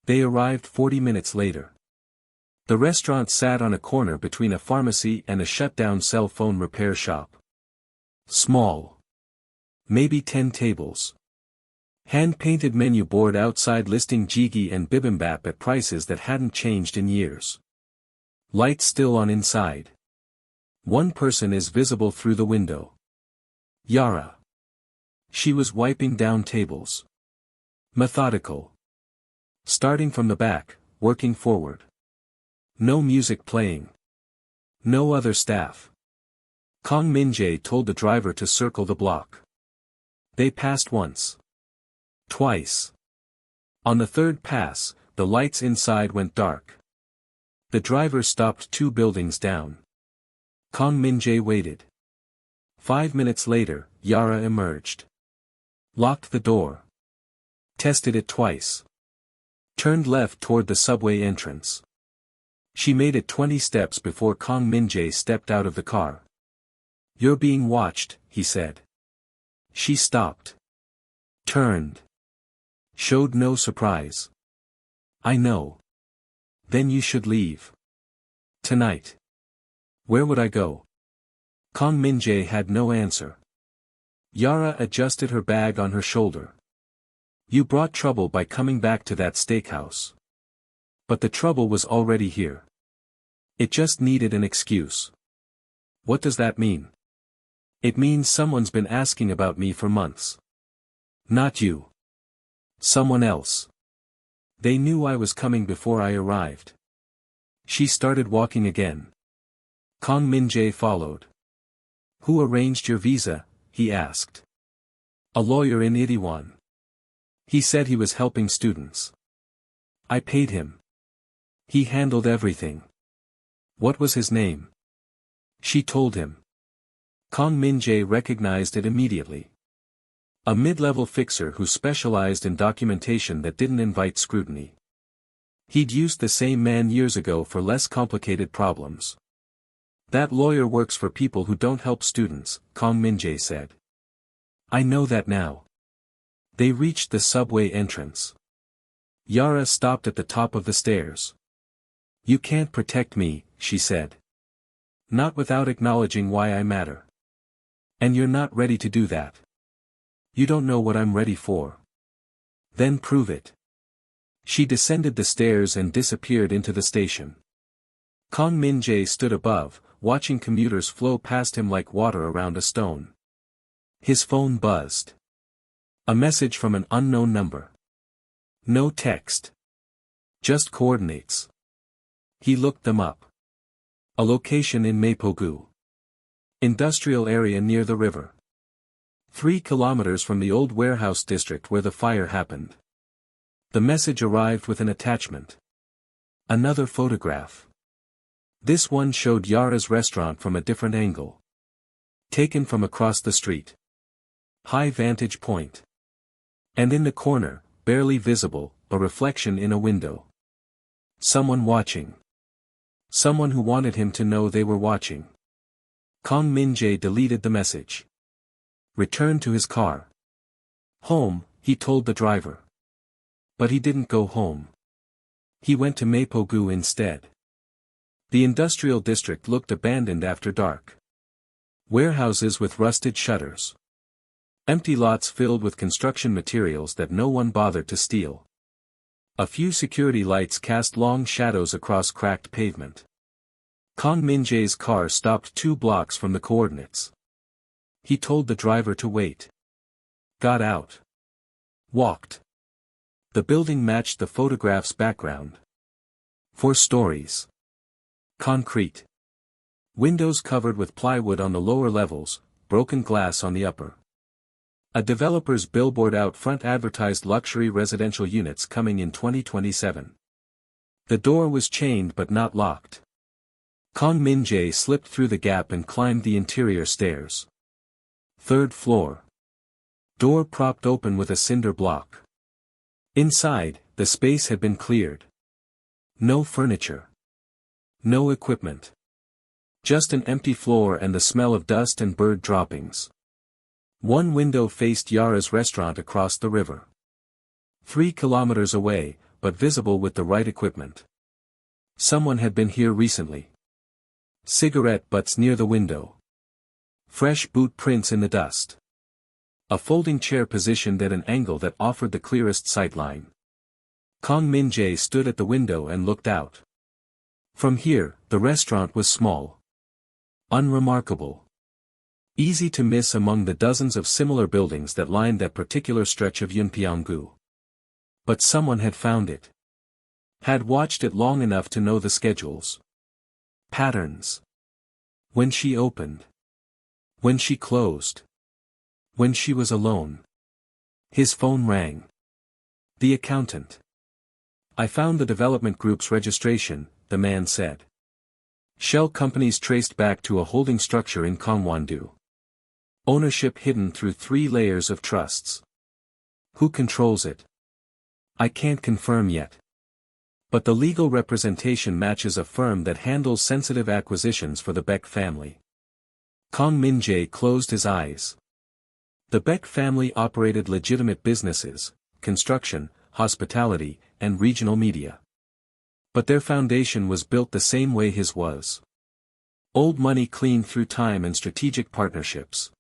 They arrived 40 minutes later. The restaurant sat on a corner between a pharmacy and a shut-down cell phone repair shop. Small. Maybe 10 tables. Hand-painted menu board outside listing jjigae and bibimbap at prices that hadn't changed in years. Lights still on inside. One person is visible through the window. Yara. She was wiping down tables. Methodical. Starting from the back, working forward. No music playing. No other staff. Kong Min-jae told the driver to circle the block. They passed once. Twice. On the 3rd pass, the lights inside went dark. The driver stopped 2 buildings down. Kong Min-jae waited. 5 minutes later, Yara emerged. Locked the door. Tested it twice. Turned left toward the subway entrance. She made it 20 steps before Kong Min-jae stepped out of the car. "You're being watched," he said. She stopped. Turned. Showed no surprise. "I know. Then you should leave. Tonight." "Where would I go?" Kong Min-jae had no answer. Yara adjusted her bag on her shoulder. "You brought trouble by coming back to that steakhouse. But the trouble was already here. It just needed an excuse." "What does that mean?" "It means someone's been asking about me for months." "Not you. Someone else. They knew I was coming before I arrived." She started walking again. Kong Min-jae followed. "Who arranged your visa?" he asked. "A lawyer in Itaewon. He said he was helping students. I paid him. He handled everything." "What was his name?" She told him. Kong Min-jae recognized it immediately. A mid-level fixer who specialized in documentation that didn't invite scrutiny. He'd used the same man years ago for less complicated problems. "That lawyer works for people who don't help students," Kong Min-jae said. "I know that now." They reached the subway entrance. Yara stopped at the top of the stairs. "You can't protect me," she said. "Not without acknowledging why I matter. And you're not ready to do that. You don't know what I'm ready for. Then prove it." She descended the stairs and disappeared into the station. Kong Min-jae stood above, watching commuters flow past him like water around a stone. His phone buzzed. A message from an unknown number. No text. Just coordinates. He looked them up. A location in Mapogu. Industrial area near the river. 3 kilometers from the old warehouse district where the fire happened. The message arrived with an attachment. Another photograph. This one showed Yara's restaurant from a different angle. Taken from across the street. High vantage point. And in the corner, barely visible, a reflection in a window. Someone watching. Someone who wanted him to know they were watching. Kang Min-jae deleted the message. Returned to his car. Home, he told the driver. But he didn't go home. He went to Mapogu instead. The industrial district looked abandoned after dark. Warehouses with rusted shutters. Empty lots filled with construction materials that no one bothered to steal. A few security lights cast long shadows across cracked pavement. Kang Min-jae's car stopped 2 blocks from the coordinates. He told the driver to wait. Got out. Walked. The building matched the photograph's background. 4 stories. Concrete. Windows covered with plywood on the lower levels, broken glass on the upper. A developer's billboard out front advertised luxury residential units coming in 2027. The door was chained but not locked. Kang Min-jae slipped through the gap and climbed the interior stairs. 3rd floor. Door propped open with a cinder block. Inside, the space had been cleared. No furniture. No equipment. Just an empty floor and the smell of dust and bird droppings. 1 window faced Yara's restaurant across the river. 3 kilometers away, but visible with the right equipment. Someone had been here recently. Cigarette butts near the window. Fresh boot prints in the dust. A folding chair positioned at an angle that offered the clearest sightline. Kang Min-jae stood at the window and looked out. From here, the restaurant was small. Unremarkable. Easy to miss among the dozens of similar buildings that lined that particular stretch of Yeonpyeong-gu. But someone had found it. Had watched it long enough to know the schedules. Patterns. When she opened. When she closed. When she was alone. His phone rang. The accountant. I found the development group's registration, the man said. Shell companies traced back to a holding structure in Gangwon-do. Ownership hidden through 3 layers of trusts. Who controls it? I can't confirm yet. But the legal representation matches a firm that handles sensitive acquisitions for the Baek family. Kang Min-jae closed his eyes. The Baek family operated legitimate businesses, construction, hospitality, and regional media. But their foundation was built the same way his was. Old money cleaned through time and strategic partnerships.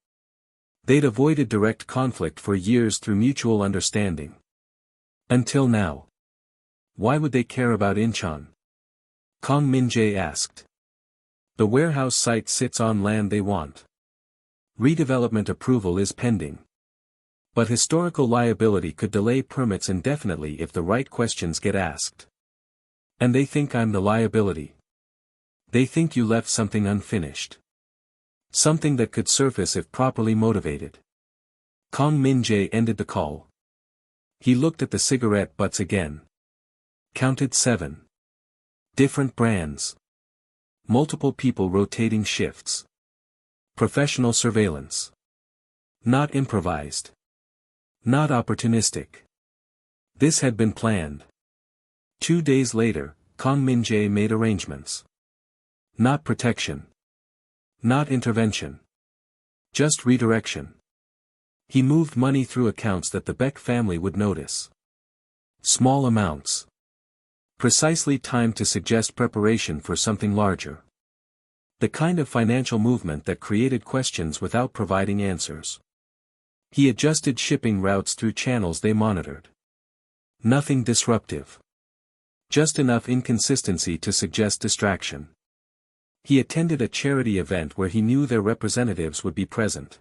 They'd avoided direct conflict for years through mutual understanding. Until now. Why would they care about Incheon? Kang Min-jae asked. The warehouse site sits on land they want. Redevelopment approval is pending. But historical liability could delay permits indefinitely if the right questions get asked. And they think I'm the liability. They think you left something unfinished. Something that could surface if properly motivated. Kang Min-jae ended the call. He looked at the cigarette butts again. Counted 7. Different brands. Multiple people rotating shifts. Professional surveillance. Not improvised. Not opportunistic. This had been planned. 2 days later, Kang Min-jae made arrangements. Not protection. Not intervention. Just redirection. He moved money through accounts that the Baek family would notice. Small amounts. Precisely timed to suggest preparation for something larger. The kind of financial movement that created questions without providing answers. He adjusted shipping routes through channels they monitored. Nothing disruptive. Just enough inconsistency to suggest distraction. He attended a charity event where he knew their representatives would be present.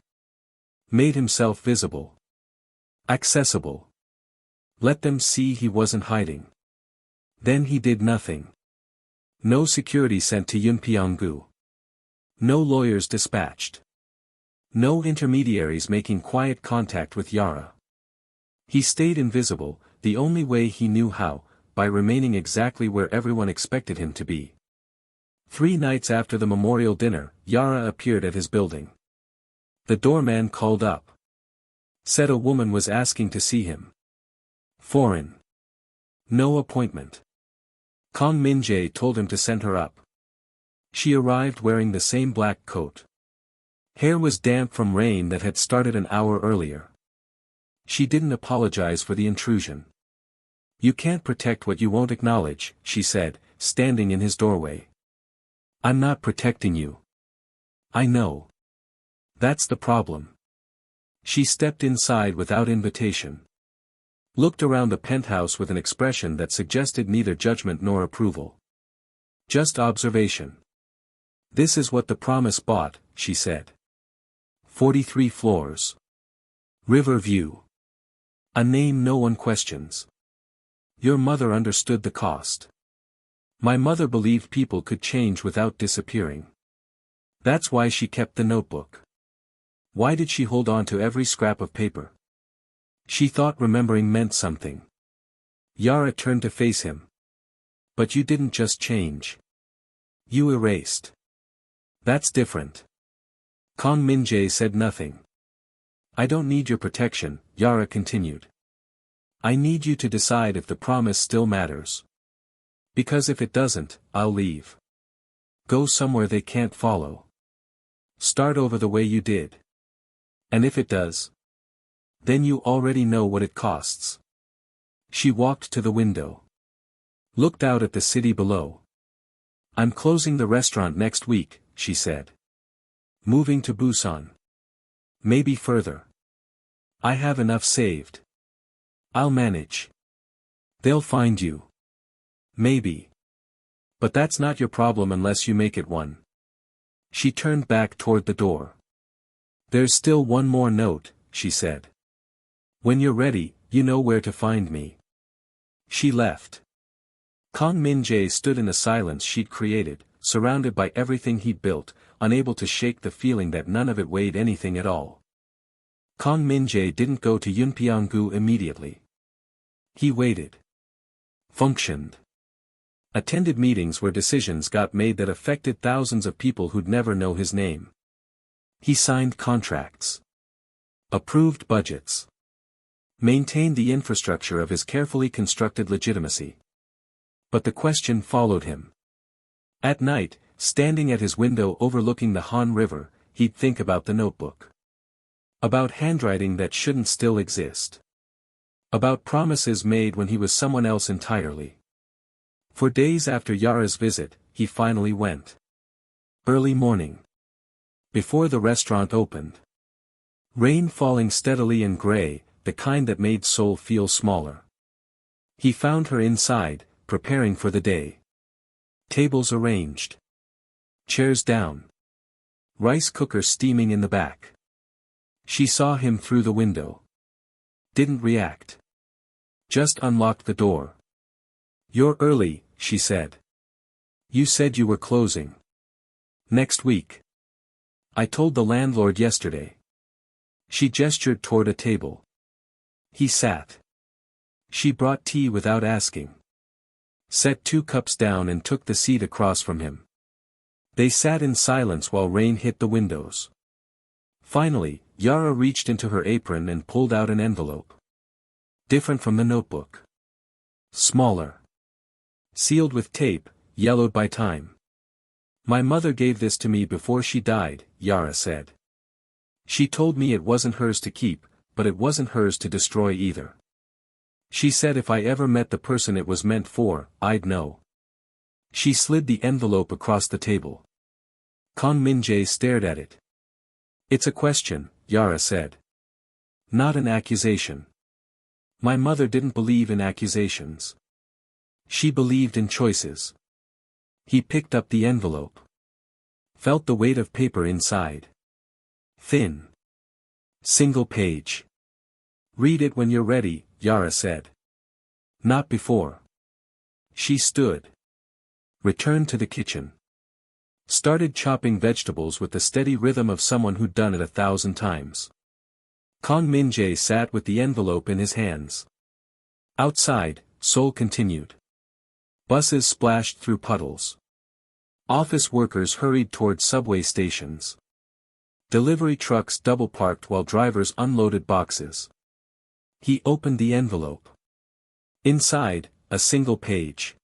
Made himself visible. Accessible. Let them see he wasn't hiding. Then he did nothing. No security sent to Yunpyeonggu. No lawyers dispatched. No intermediaries making quiet contact with Yara. He stayed invisible, the only way he knew how, by remaining exactly where everyone expected him to be. 3 nights after the memorial dinner, Yara appeared at his building. The doorman called up. Said a woman was asking to see him. Foreign. No appointment. Kang Min-jae told him to send her up. She arrived wearing the same black coat. Hair was damp from rain that had started an hour earlier. She didn't apologize for the intrusion. You can't protect what you won't acknowledge, she said, standing in his doorway. I'm not protecting you. I know. That's the problem. She stepped inside without invitation. Looked around the penthouse with an expression that suggested neither judgment nor approval. Just observation. This is what the promise bought, she said. 43 floors. River view. A name no one questions. Your mother understood the cost. My mother believed people could change without disappearing. That's why she kept the notebook. Why did she hold on to every scrap of paper? She thought remembering meant something. Yara turned to face him. But you didn't just change. You erased. That's different. Kang Min-jae said nothing. I don't need your protection, Yara continued. I need you to decide if the promise still matters. Because if it doesn't, I'll leave. Go somewhere they can't follow. Start over the way you did. And if it does, then you already know what it costs. She walked to the window. Looked out at the city below. I'm closing the restaurant next week, she said. Moving to Busan. Maybe further. I have enough saved. I'll manage. They'll find you. Maybe. But that's not your problem unless you make it one. She turned back toward the door. There's still one more note, she said. When you're ready, you know where to find me. She left. Kang Min-jae stood in the silence she'd created, surrounded by everything he'd built, unable to shake the feeling that none of it weighed anything at all. Kang Min-jae didn't go to Yunpyeonggu immediately. He waited. Functioned. Attended meetings where decisions got made that affected thousands of people who'd never know his name. He signed contracts. Approved budgets. Maintained the infrastructure of his carefully constructed legitimacy. But the question followed him. At night, standing at his window overlooking the Han River, he'd think about the notebook. About handwriting that shouldn't still exist. About promises made when he was someone else entirely. For days after Yara's visit, he finally went. Early morning. Before the restaurant opened. Rain falling steadily and gray, the kind that made Seoul feel smaller. He found her inside, preparing for the day. Tables arranged. Chairs down. Rice cooker steaming in the back. She saw him through the window. Didn't react. Just unlocked the door. You're early, she said. You said you were closing. Next week. I told the landlord yesterday. She gestured toward a table. He sat. She brought tea without asking. Set 2 cups down and took the seat across from him. They sat in silence while rain hit the windows. Finally, Yara reached into her apron and pulled out an envelope. Different from the notebook. Smaller. Sealed with tape, yellowed by time. My mother gave this to me before she died, Yara said. She told me it wasn't hers to keep, but it wasn't hers to destroy either. She said if I ever met the person it was meant for, I'd know. She slid the envelope across the table. Kang Min-jae stared at it. It's a question, Yara said. Not an accusation. My mother didn't believe in accusations. She believed in choices. He picked up the envelope. Felt the weight of paper inside. Thin. Single page. Read it when you're ready, Yara said. Not before. She stood. Returned to the kitchen. Started chopping vegetables with the steady rhythm of someone who'd done it 1,000 times. Kang Min-jae sat with the envelope in his hands. Outside, Seoul continued. Buses splashed through puddles. Office workers hurried toward subway stations. Delivery trucks double-parked while drivers unloaded boxes. He opened the envelope. Inside, a single page.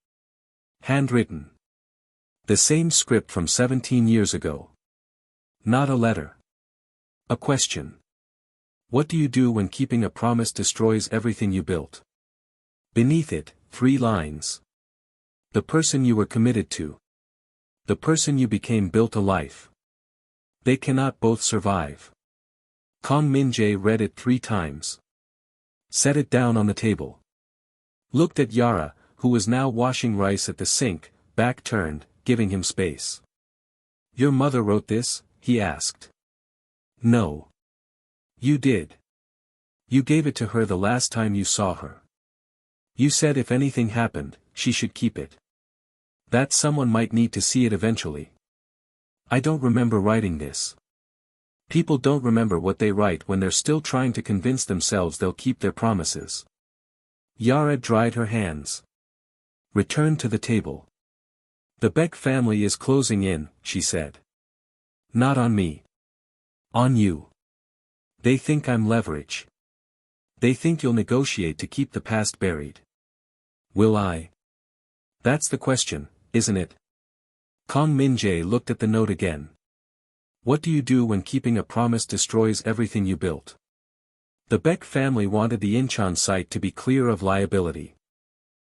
Handwritten. The same script from 17 years ago. Not a letter. A question. What do you do when keeping a promise destroys everything you built? Beneath it, 3 lines. The person you were committed to. The person you became built a life. They cannot both survive. Kang Min-jae read it 3 times. Set it down on the table. Looked at Yara, who was now washing rice at the sink, back turned, giving him space. Your mother wrote this? He asked. No. You did. You gave it to her the last time you saw her. You said if anything happened, she should keep it. That someone might need to see it eventually. I don't remember writing this. People don't remember what they write when they're still trying to convince themselves they'll keep their promises. Yara dried her hands. Returned to the table. The Beck family is closing in, she said. Not on me. On you. They think I'm leverage. They think you'll negotiate to keep the past buried. Will I? That's the question, isn't it? Kang Min-jae looked at the note again. What do you do when keeping a promise destroys everything you built? The Beck family wanted the Incheon site to be clear of liability.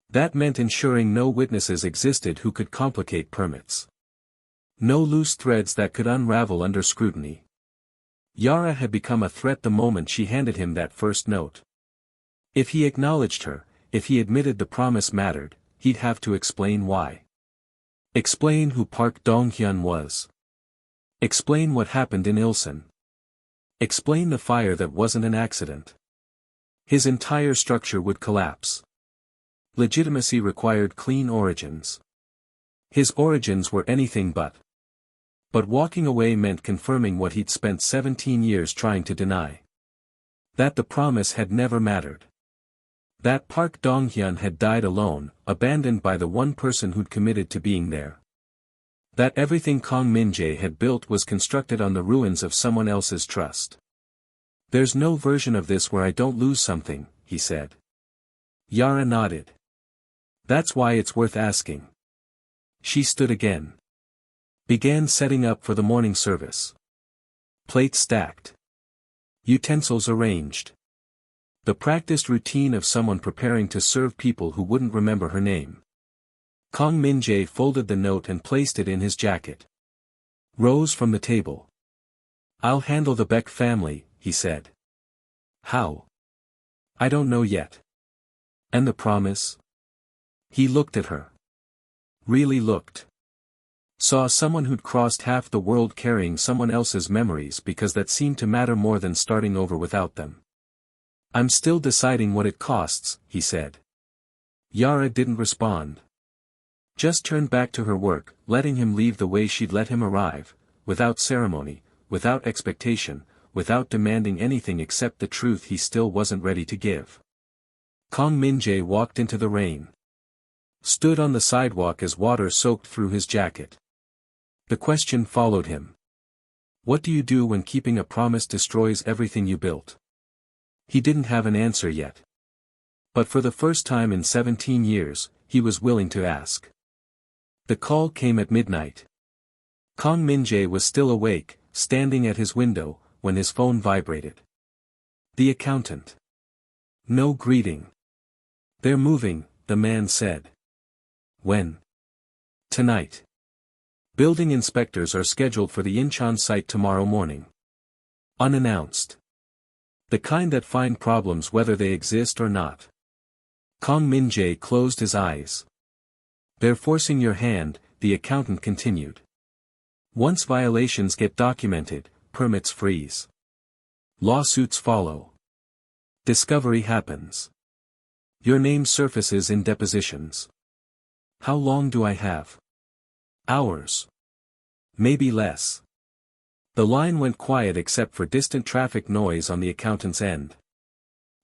That meant ensuring no witnesses existed who could complicate permits. No loose threads that could unravel under scrutiny. Yara had become a threat the moment she handed him that first note. If he acknowledged her, if he admitted the promise mattered, he'd have to explain why. Explain who Park Dong-hyun was. Explain what happened in Ilsan. Explain the fire that wasn't an accident. His entire structure would collapse. Legitimacy required clean origins. His origins were anything but. But walking away meant confirming what he'd spent 17 years trying to deny. That the promise had never mattered. That Park Dong-hyun had died alone, abandoned by the one person who'd committed to being there. That everything Kang Min-jae had built was constructed on the ruins of someone else's trust. There's no version of this where I don't lose something, he said. Yara nodded. That's why it's worth asking. She stood again. Began setting up for the morning service. Plates stacked. Utensils arranged. The practiced routine of someone preparing to serve people who wouldn't remember her name. Kang Min-jae folded the note and placed it in his jacket. Rose from the table. I'll handle the Beck family, he said. How? I don't know yet. And the promise? He looked at her. Really looked. Saw someone who'd crossed half the world carrying someone else's memories because that seemed to matter more than starting over without them. I'm still deciding what it costs, he said. Yara didn't respond. Just turned back to her work, letting him leave the way she'd let him arrive, without ceremony, without expectation, without demanding anything except the truth he still wasn't ready to give. Kang Min-jae walked into the rain. Stood on the sidewalk as water soaked through his jacket. The question followed him. What do you do when keeping a promise destroys everything you built? He didn't have an answer yet. But for the first time in 17 years, he was willing to ask. The call came at midnight. Kang Min-jae was still awake, standing at his window, when his phone vibrated. The accountant. No greeting. They're moving, the man said. When? Tonight. Building inspectors are scheduled for the Incheon site tomorrow morning. Unannounced. The kind that find problems whether they exist or not. Kang Min-jae closed his eyes. They're forcing your hand, the accountant continued. Once violations get documented, permits freeze. Lawsuits follow. Discovery happens. Your name surfaces in depositions. How long do I have? Hours. Maybe less. The line went quiet except for distant traffic noise on the accountant's end.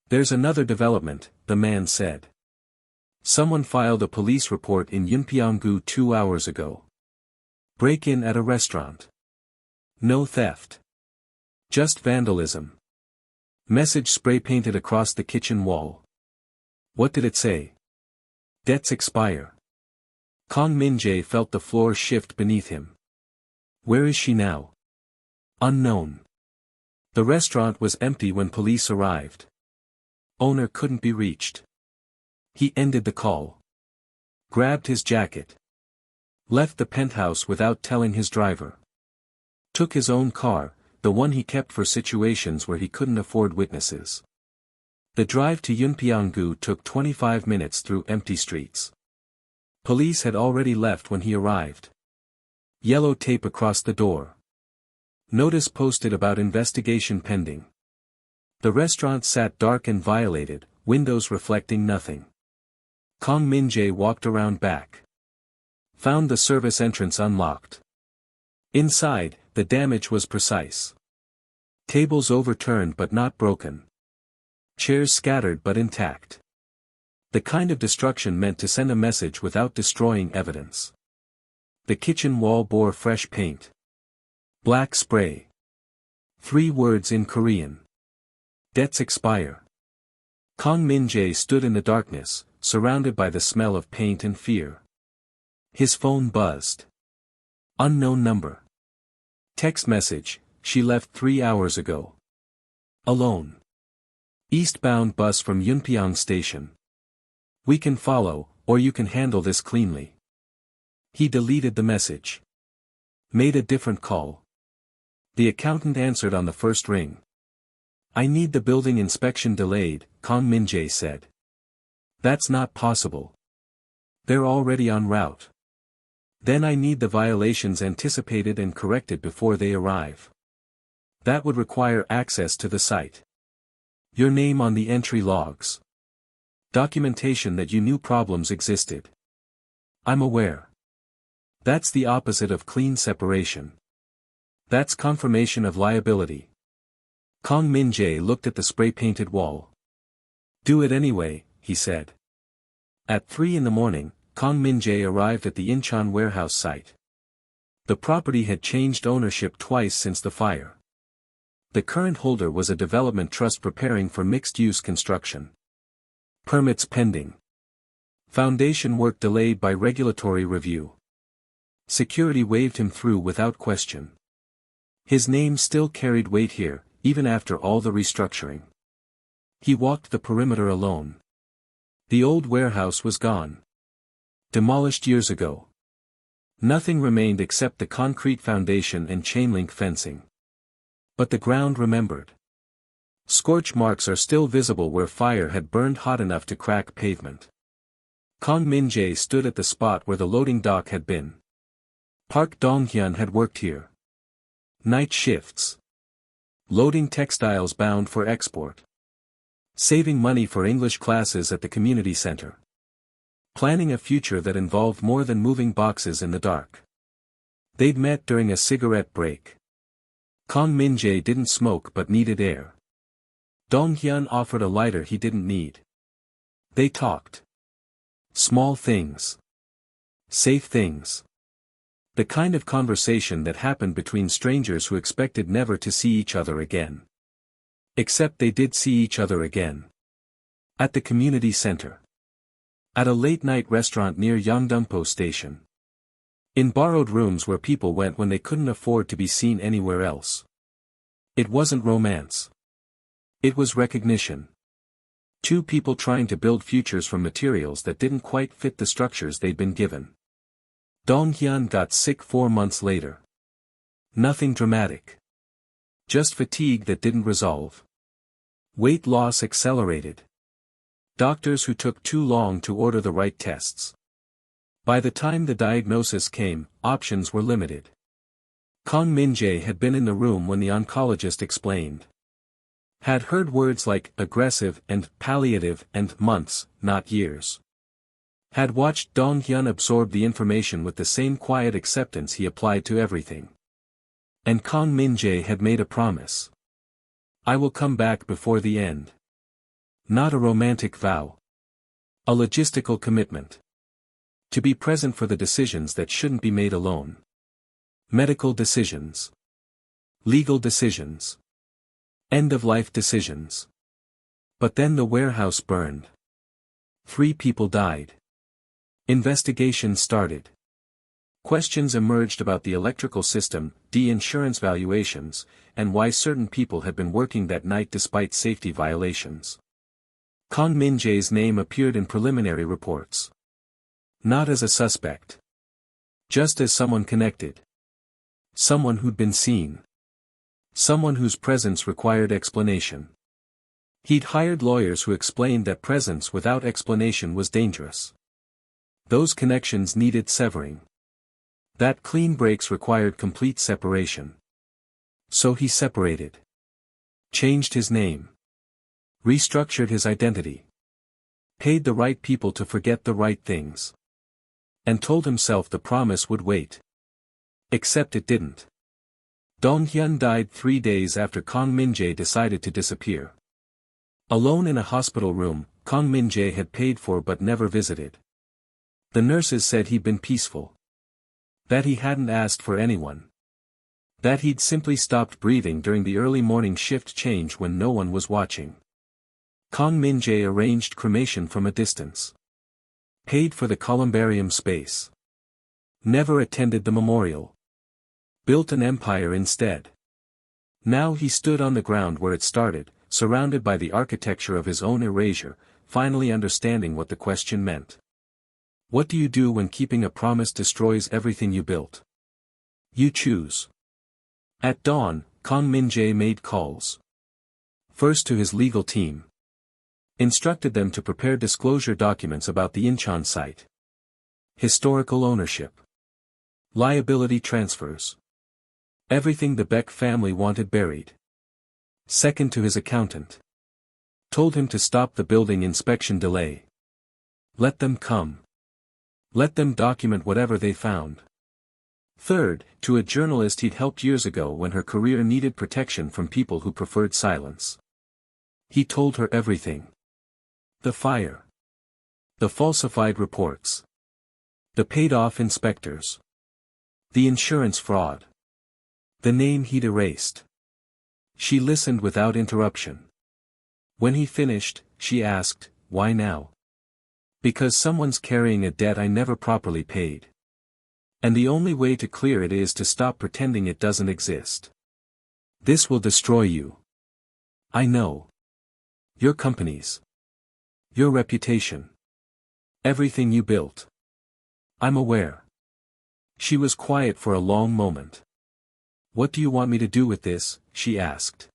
There's another development, the man said. Someone filed a police report in Yunpyeong-gu 2 hours ago. Break-in at a restaurant. No theft. Just vandalism. Message spray-painted across the kitchen wall. What did it say? Debts expire. Kang Min-jae felt the floor shift beneath him. Where is she now? Unknown. The restaurant was empty when police arrived. Owner couldn't be reached. He ended the call. Grabbed his jacket. Left the penthouse without telling his driver. Took his own car, the one he kept for situations where he couldn't afford witnesses. The drive to Yunpyeong-gu took 25 minutes through empty streets. Police had already left when he arrived. Yellow tape across the door. Notice posted about investigation pending. The restaurant sat dark and violated, windows reflecting nothing. Kang Min-jae walked around back. Found the service entrance unlocked. Inside, the damage was precise. Tables overturned but not broken. Chairs scattered but intact. The kind of destruction meant to send a message without destroying evidence. The kitchen wall bore fresh paint. Black spray. 3 words in Korean. Debts expire. Kang Min-jae stood in the darkness, surrounded by the smell of paint and fear. His phone buzzed. Unknown number. Text message, she left 3 hours ago. Alone. Eastbound bus from Yunpyeong station. We can follow, or you can handle this cleanly. He deleted the message. Made a different call. The accountant answered on the first ring. I need the building inspection delayed, Kang Min-jae said. That's not possible. They're already en route. Then I need the violations anticipated and corrected before they arrive. That would require access to the site. Your name on the entry logs. Documentation that you knew problems existed. I'm aware. That's the opposite of clean separation. That's confirmation of liability. Kang Min-jae looked at the spray-painted wall. Do it anyway, he said. At 3 in the morning, Kang Min-jae arrived at the Incheon warehouse site. The property had changed ownership twice since the fire. The current holder was a development trust preparing for mixed-use construction. Permits pending. Foundation work delayed by regulatory review. Security waved him through without question. His name still carried weight here, even after all the restructuring. He walked the perimeter alone. The old warehouse was gone. Demolished years ago. Nothing remained except the concrete foundation and chain-link fencing. But the ground remembered. Scorch marks are still visible where fire had burned hot enough to crack pavement. Kang Min-jae stood at the spot where the loading dock had been. Park Dong-hyun had worked here. Night shifts. Loading textiles bound for export. Saving money for English classes at the community center. Planning a future that involved more than moving boxes in the dark. They'd met during a cigarette break. Kang Min-jae didn't smoke but needed air. Dong-hyun offered a lighter he didn't need. They talked. Small things. Safe things. The kind of conversation that happened between strangers who expected never to see each other again. Except they did see each other again. At the community center. At a late-night restaurant near Yongdongpo station. In borrowed rooms where people went when they couldn't afford to be seen anywhere else. It wasn't romance. It was recognition. 2 people trying to build futures from materials that didn't quite fit the structures they'd been given. Dong-hyun got sick 4 months later. Nothing dramatic. Just fatigue that didn't resolve. Weight loss accelerated. Doctors who took too long to order the right tests. By the time the diagnosis came, options were limited. Kang Min-jae had been in the room when the oncologist explained. Had heard words like aggressive and palliative and months, not years. Had watched Dong Hyun absorb the information with the same quiet acceptance he applied to everything. And Kang Min-jae had made a promise. I will come back before the end. Not a romantic vow. A logistical commitment. To be present for the decisions that shouldn't be made alone. Medical decisions. Legal decisions. End-of-life decisions. But then the warehouse burned. 3 people died. Investigation started. Questions emerged about the electrical system, insurance valuations, and why certain people had been working that night despite safety violations. Kang Min-jae's name appeared in preliminary reports. Not as a suspect. Just as someone connected. Someone who'd been seen. Someone whose presence required explanation. He'd hired lawyers who explained that presence without explanation was dangerous. Those connections needed severing. That clean breaks required complete separation. So he separated. Changed his name. Restructured his identity. Paid the right people to forget the right things. And told himself the promise would wait. Except it didn't. Dong Hyun died 3 days after Kang Min-jae decided to disappear. Alone in a hospital room, Kang Min-jae had paid for but never visited. The nurses said he'd been peaceful. That he hadn't asked for anyone. That he'd simply stopped breathing during the early morning shift change when no one was watching. Kang Min-jae arranged cremation from a distance. Paid for the columbarium space. Never attended the memorial. Built an empire instead. Now he stood on the ground where it started, surrounded by the architecture of his own erasure, finally understanding what the question meant. What do you do when keeping a promise destroys everything you built? You choose. At dawn, Kang Min-jae made calls. First to his legal team. Instructed them to prepare disclosure documents about the Incheon site. Historical ownership. Liability transfers. Everything the Baek family wanted buried. Second to his accountant. Told him to stop the building inspection delay. Let them come. Let them document whatever they found. Third, to a journalist he'd helped years ago when her career needed protection from people who preferred silence. He told her everything. The fire. The falsified reports. The paid-off inspectors. The insurance fraud. The name he'd erased. She listened without interruption. When he finished, she asked, "Why now?" "Because someone's carrying a debt I never properly paid. And the only way to clear it is to stop pretending it doesn't exist. This will destroy you. I know. Your companies. Your reputation. Everything you built. I'm aware." She was quiet for a long moment. "What do you want me to do with this?" she asked.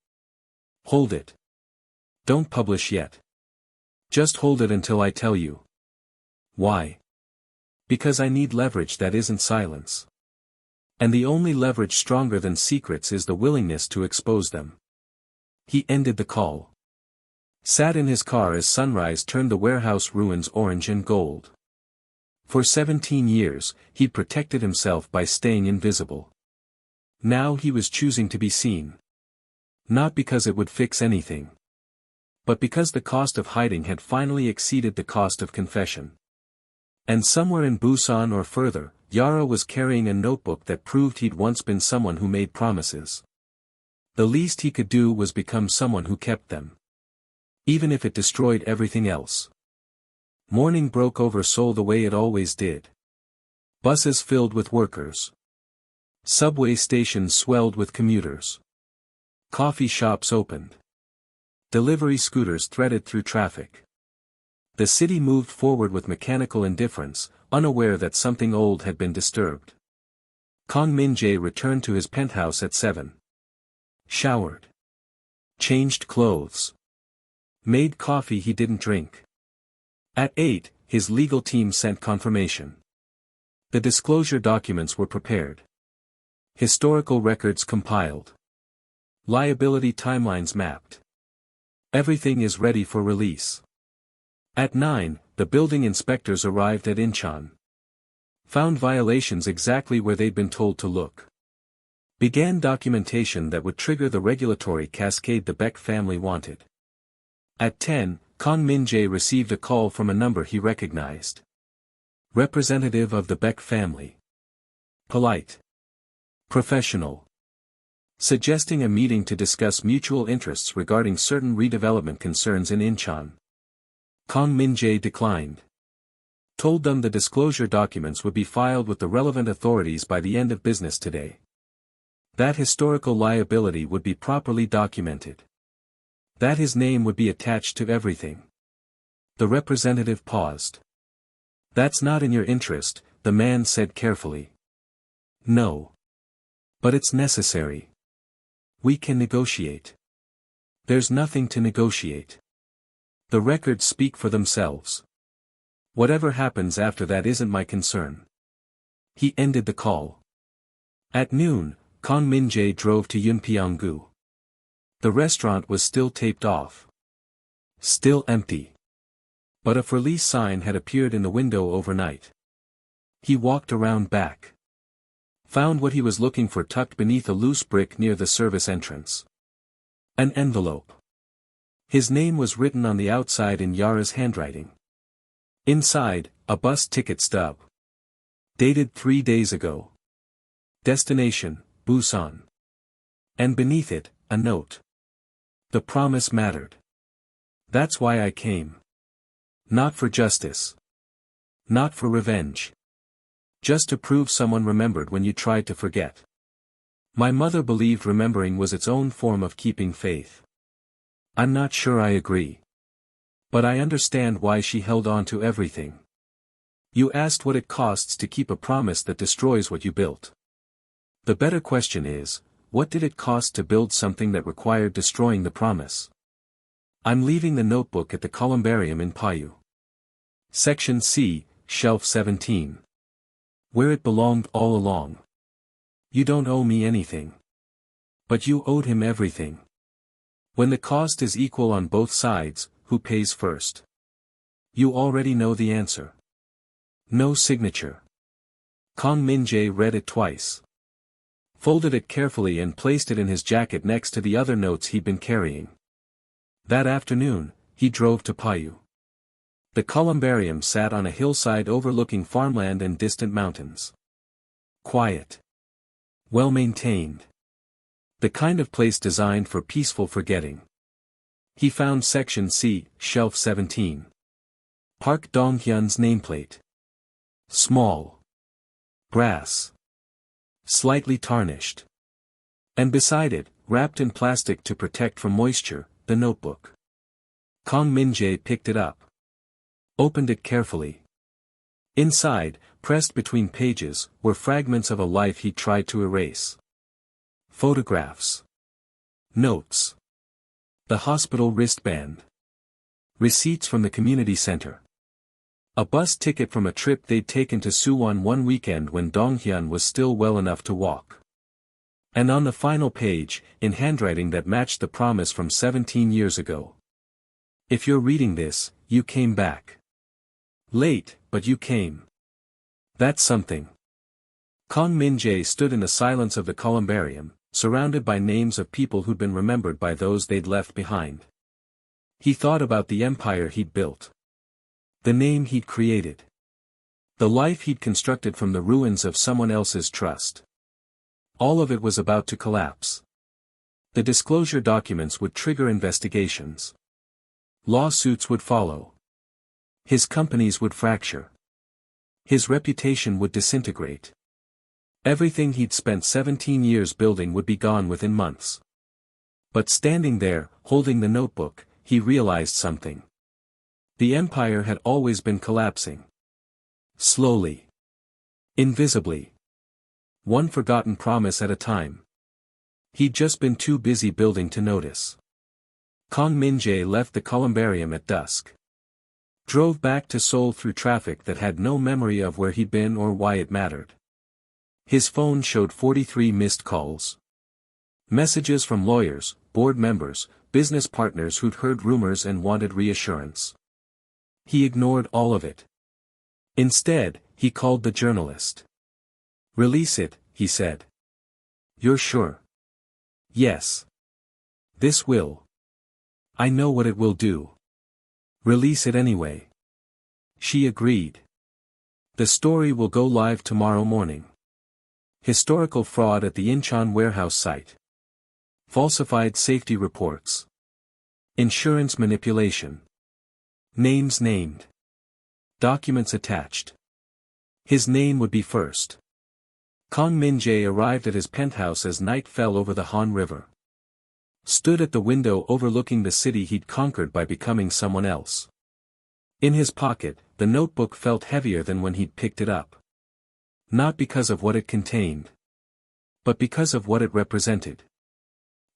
"Hold it. Don't publish yet. Just hold it until I tell you." "Why?" "Because I need leverage that isn't silence. And the only leverage stronger than secrets is the willingness to expose them." He ended the call. Sat in his car as sunrise turned the warehouse ruins orange and gold. For 17 years, he'd protected himself by staying invisible. Now he was choosing to be seen. Not because it would fix anything. But because the cost of hiding had finally exceeded the cost of confession. And somewhere in Busan or further, Yara was carrying a notebook that proved he'd once been someone who made promises. The least he could do was become someone who kept them. Even if it destroyed everything else. Morning broke over Seoul the way it always did. Buses filled with workers. Subway stations swelled with commuters. Coffee shops opened. Delivery scooters threaded through traffic. The city moved forward with mechanical indifference, unaware that something old had been disturbed. Kang Min-jae returned to his penthouse at 7. Showered. Changed clothes. Made coffee he didn't drink. At 8, his legal team sent confirmation. The disclosure documents were prepared. Historical records compiled. Liability timelines mapped. Everything is ready for release. At 9, the building inspectors arrived at Incheon. Found violations exactly where they'd been told to look. Began documentation that would trigger the regulatory cascade the Baek family wanted. At 10, Kang Min-jae received a call from a number he recognized. Representative of the Baek family. Polite. Professional. Suggesting a meeting to discuss mutual interests regarding certain redevelopment concerns in Incheon. Kang Min-jae declined. Told them the disclosure documents would be filed with the relevant authorities by the end of business today. That historical liability would be properly documented. That his name would be attached to everything. The representative paused. That's not in your interest, the man said carefully. No. But it's necessary. We can negotiate. There's nothing to negotiate. The records speak for themselves. Whatever happens after that isn't my concern. He ended the call. At noon, Kang Min-jae drove to Yunpyeong-gu. The restaurant was still taped off. Still empty. But a for lease sign had appeared in the window overnight. He walked around back. Found what he was looking for tucked beneath a loose brick near the service entrance. An envelope. His name was written on the outside in Yara's handwriting. Inside, a bus ticket stub. Dated 3 days ago. Destination, Busan. And beneath it, a note. The promise mattered. That's why I came. Not for justice. Not for revenge. Just to prove someone remembered when you tried to forget. My mother believed remembering was its own form of keeping faith. I'm not sure I agree. But I understand why she held on to everything. You asked what it costs to keep a promise that destroys what you built. The better question is, what did it cost to build something that required destroying the promise? I'm leaving the notebook at the columbarium in Payu. Section C, Shelf 17. Where it belonged all along. You don't owe me anything. But you owed him everything. When the cost is equal on both sides, who pays first? You already know the answer. No signature. Kang Min-jae read it twice. Folded it carefully and placed it in his jacket next to the other notes he'd been carrying. That afternoon, he drove to Payu. The columbarium sat on a hillside overlooking farmland and distant mountains. Quiet. Well maintained. The kind of place designed for peaceful forgetting. He found Section C, Shelf 17. Park Dong-hyun's nameplate. Small. Brass. Slightly tarnished. And beside it, wrapped in plastic to protect from moisture, the notebook. Kang Min-jae picked it up. Opened it carefully. Inside, pressed between pages, were fragments of a life he tried to erase. Photographs. Notes. The hospital wristband. Receipts from the community center. A bus ticket from a trip they'd taken to Suwon one weekend when Dong-hyun was still well enough to walk. And on the final page, in handwriting that matched the promise from 17 years ago. If you're reading this, you came back. Late, but you came. That's something. Kang Min-jae stood in the silence of the columbarium, surrounded by names of people who'd been remembered by those they'd left behind. He thought about the empire he'd built. The name he'd created. The life he'd constructed from the ruins of someone else's trust. All of it was about to collapse. The disclosure documents would trigger investigations. Lawsuits would follow. His companies would fracture. His reputation would disintegrate. Everything he'd spent 17 years building would be gone within months. But standing there, holding the notebook, he realized something. The empire had always been collapsing. Slowly. Invisibly. One forgotten promise at a time. He'd just been too busy building to notice. Kang Min-jae left the columbarium at dusk. Drove back to Seoul through traffic that had no memory of where he'd been or why it mattered. His phone showed 43 missed calls. Messages from lawyers, board members, business partners who'd heard rumors and wanted reassurance. He ignored all of it. Instead, he called the journalist. "Release it," he said. "You're sure?" "Yes. This will. I know what it will do." "Release it anyway." She agreed. "The story will go live tomorrow morning. Historical fraud at the Incheon warehouse site. Falsified safety reports. Insurance manipulation. Names named. Documents attached." His name would be first. Kang Min-jae arrived at his penthouse as night fell over the Han River. Stood at the window overlooking the city he'd conquered by becoming someone else. In his pocket, the notebook felt heavier than when he'd picked it up. Not because of what it contained, but because of what it represented.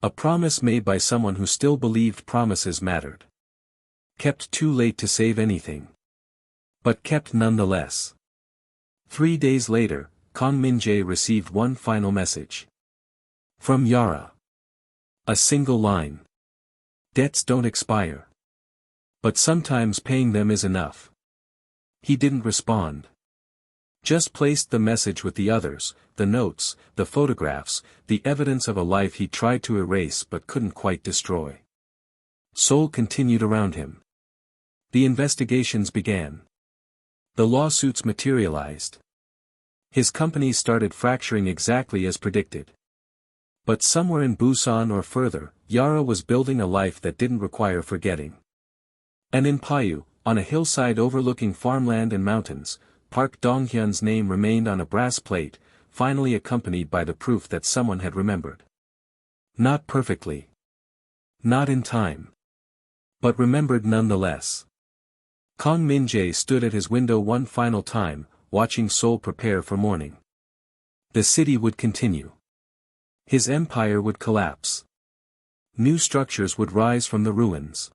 A promise made by someone who still believed promises mattered. Kept too late to save anything. But kept nonetheless. 3 days later, Kang Min-jae received one final message. From Yara. A single line. Debts don't expire. But sometimes paying them is enough. He didn't respond. Just placed the message with the others, the notes, the photographs, the evidence of a life he tried to erase but couldn't quite destroy. Seoul continued around him. The investigations began. The lawsuits materialized. His companies started fracturing exactly as predicted. But somewhere in Busan or further, Yara was building a life that didn't require forgetting. And in Paju, on a hillside overlooking farmland and mountains, Park Dong-hyun's name remained on a brass plate, finally accompanied by the proof that someone had remembered. Not perfectly. Not in time. But remembered nonetheless. Kang Min-jae stood at his window one final time, watching Seoul prepare for morning. The city would continue. His empire would collapse. New structures would rise from the ruins.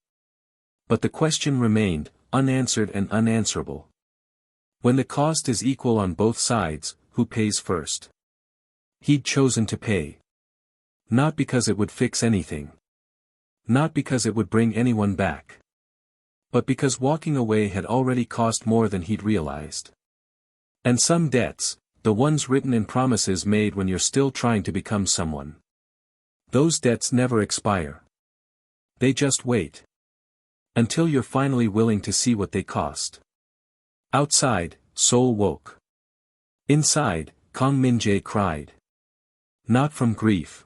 But the question remained, unanswered and unanswerable. When the cost is equal on both sides, who pays first? He'd chosen to pay. Not because it would fix anything. Not because it would bring anyone back. But because walking away had already cost more than he'd realized. And some debts, the ones written in promises made when you're still trying to become someone. Those debts never expire. They just wait. Until you're finally willing to see what they cost. Outside, Seoul woke. Inside, Kang Min-jae cried. Not from grief.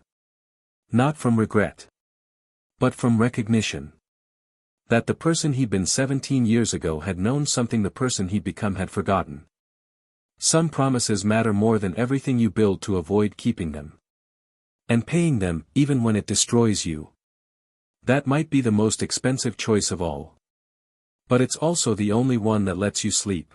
Not from regret. But from recognition. That the person he'd been 17 years ago had known something the person he'd become had forgotten. Some promises matter more than everything you build to avoid keeping them. And paying them, even when it destroys you. That might be the most expensive choice of all. But it's also the only one that lets you sleep.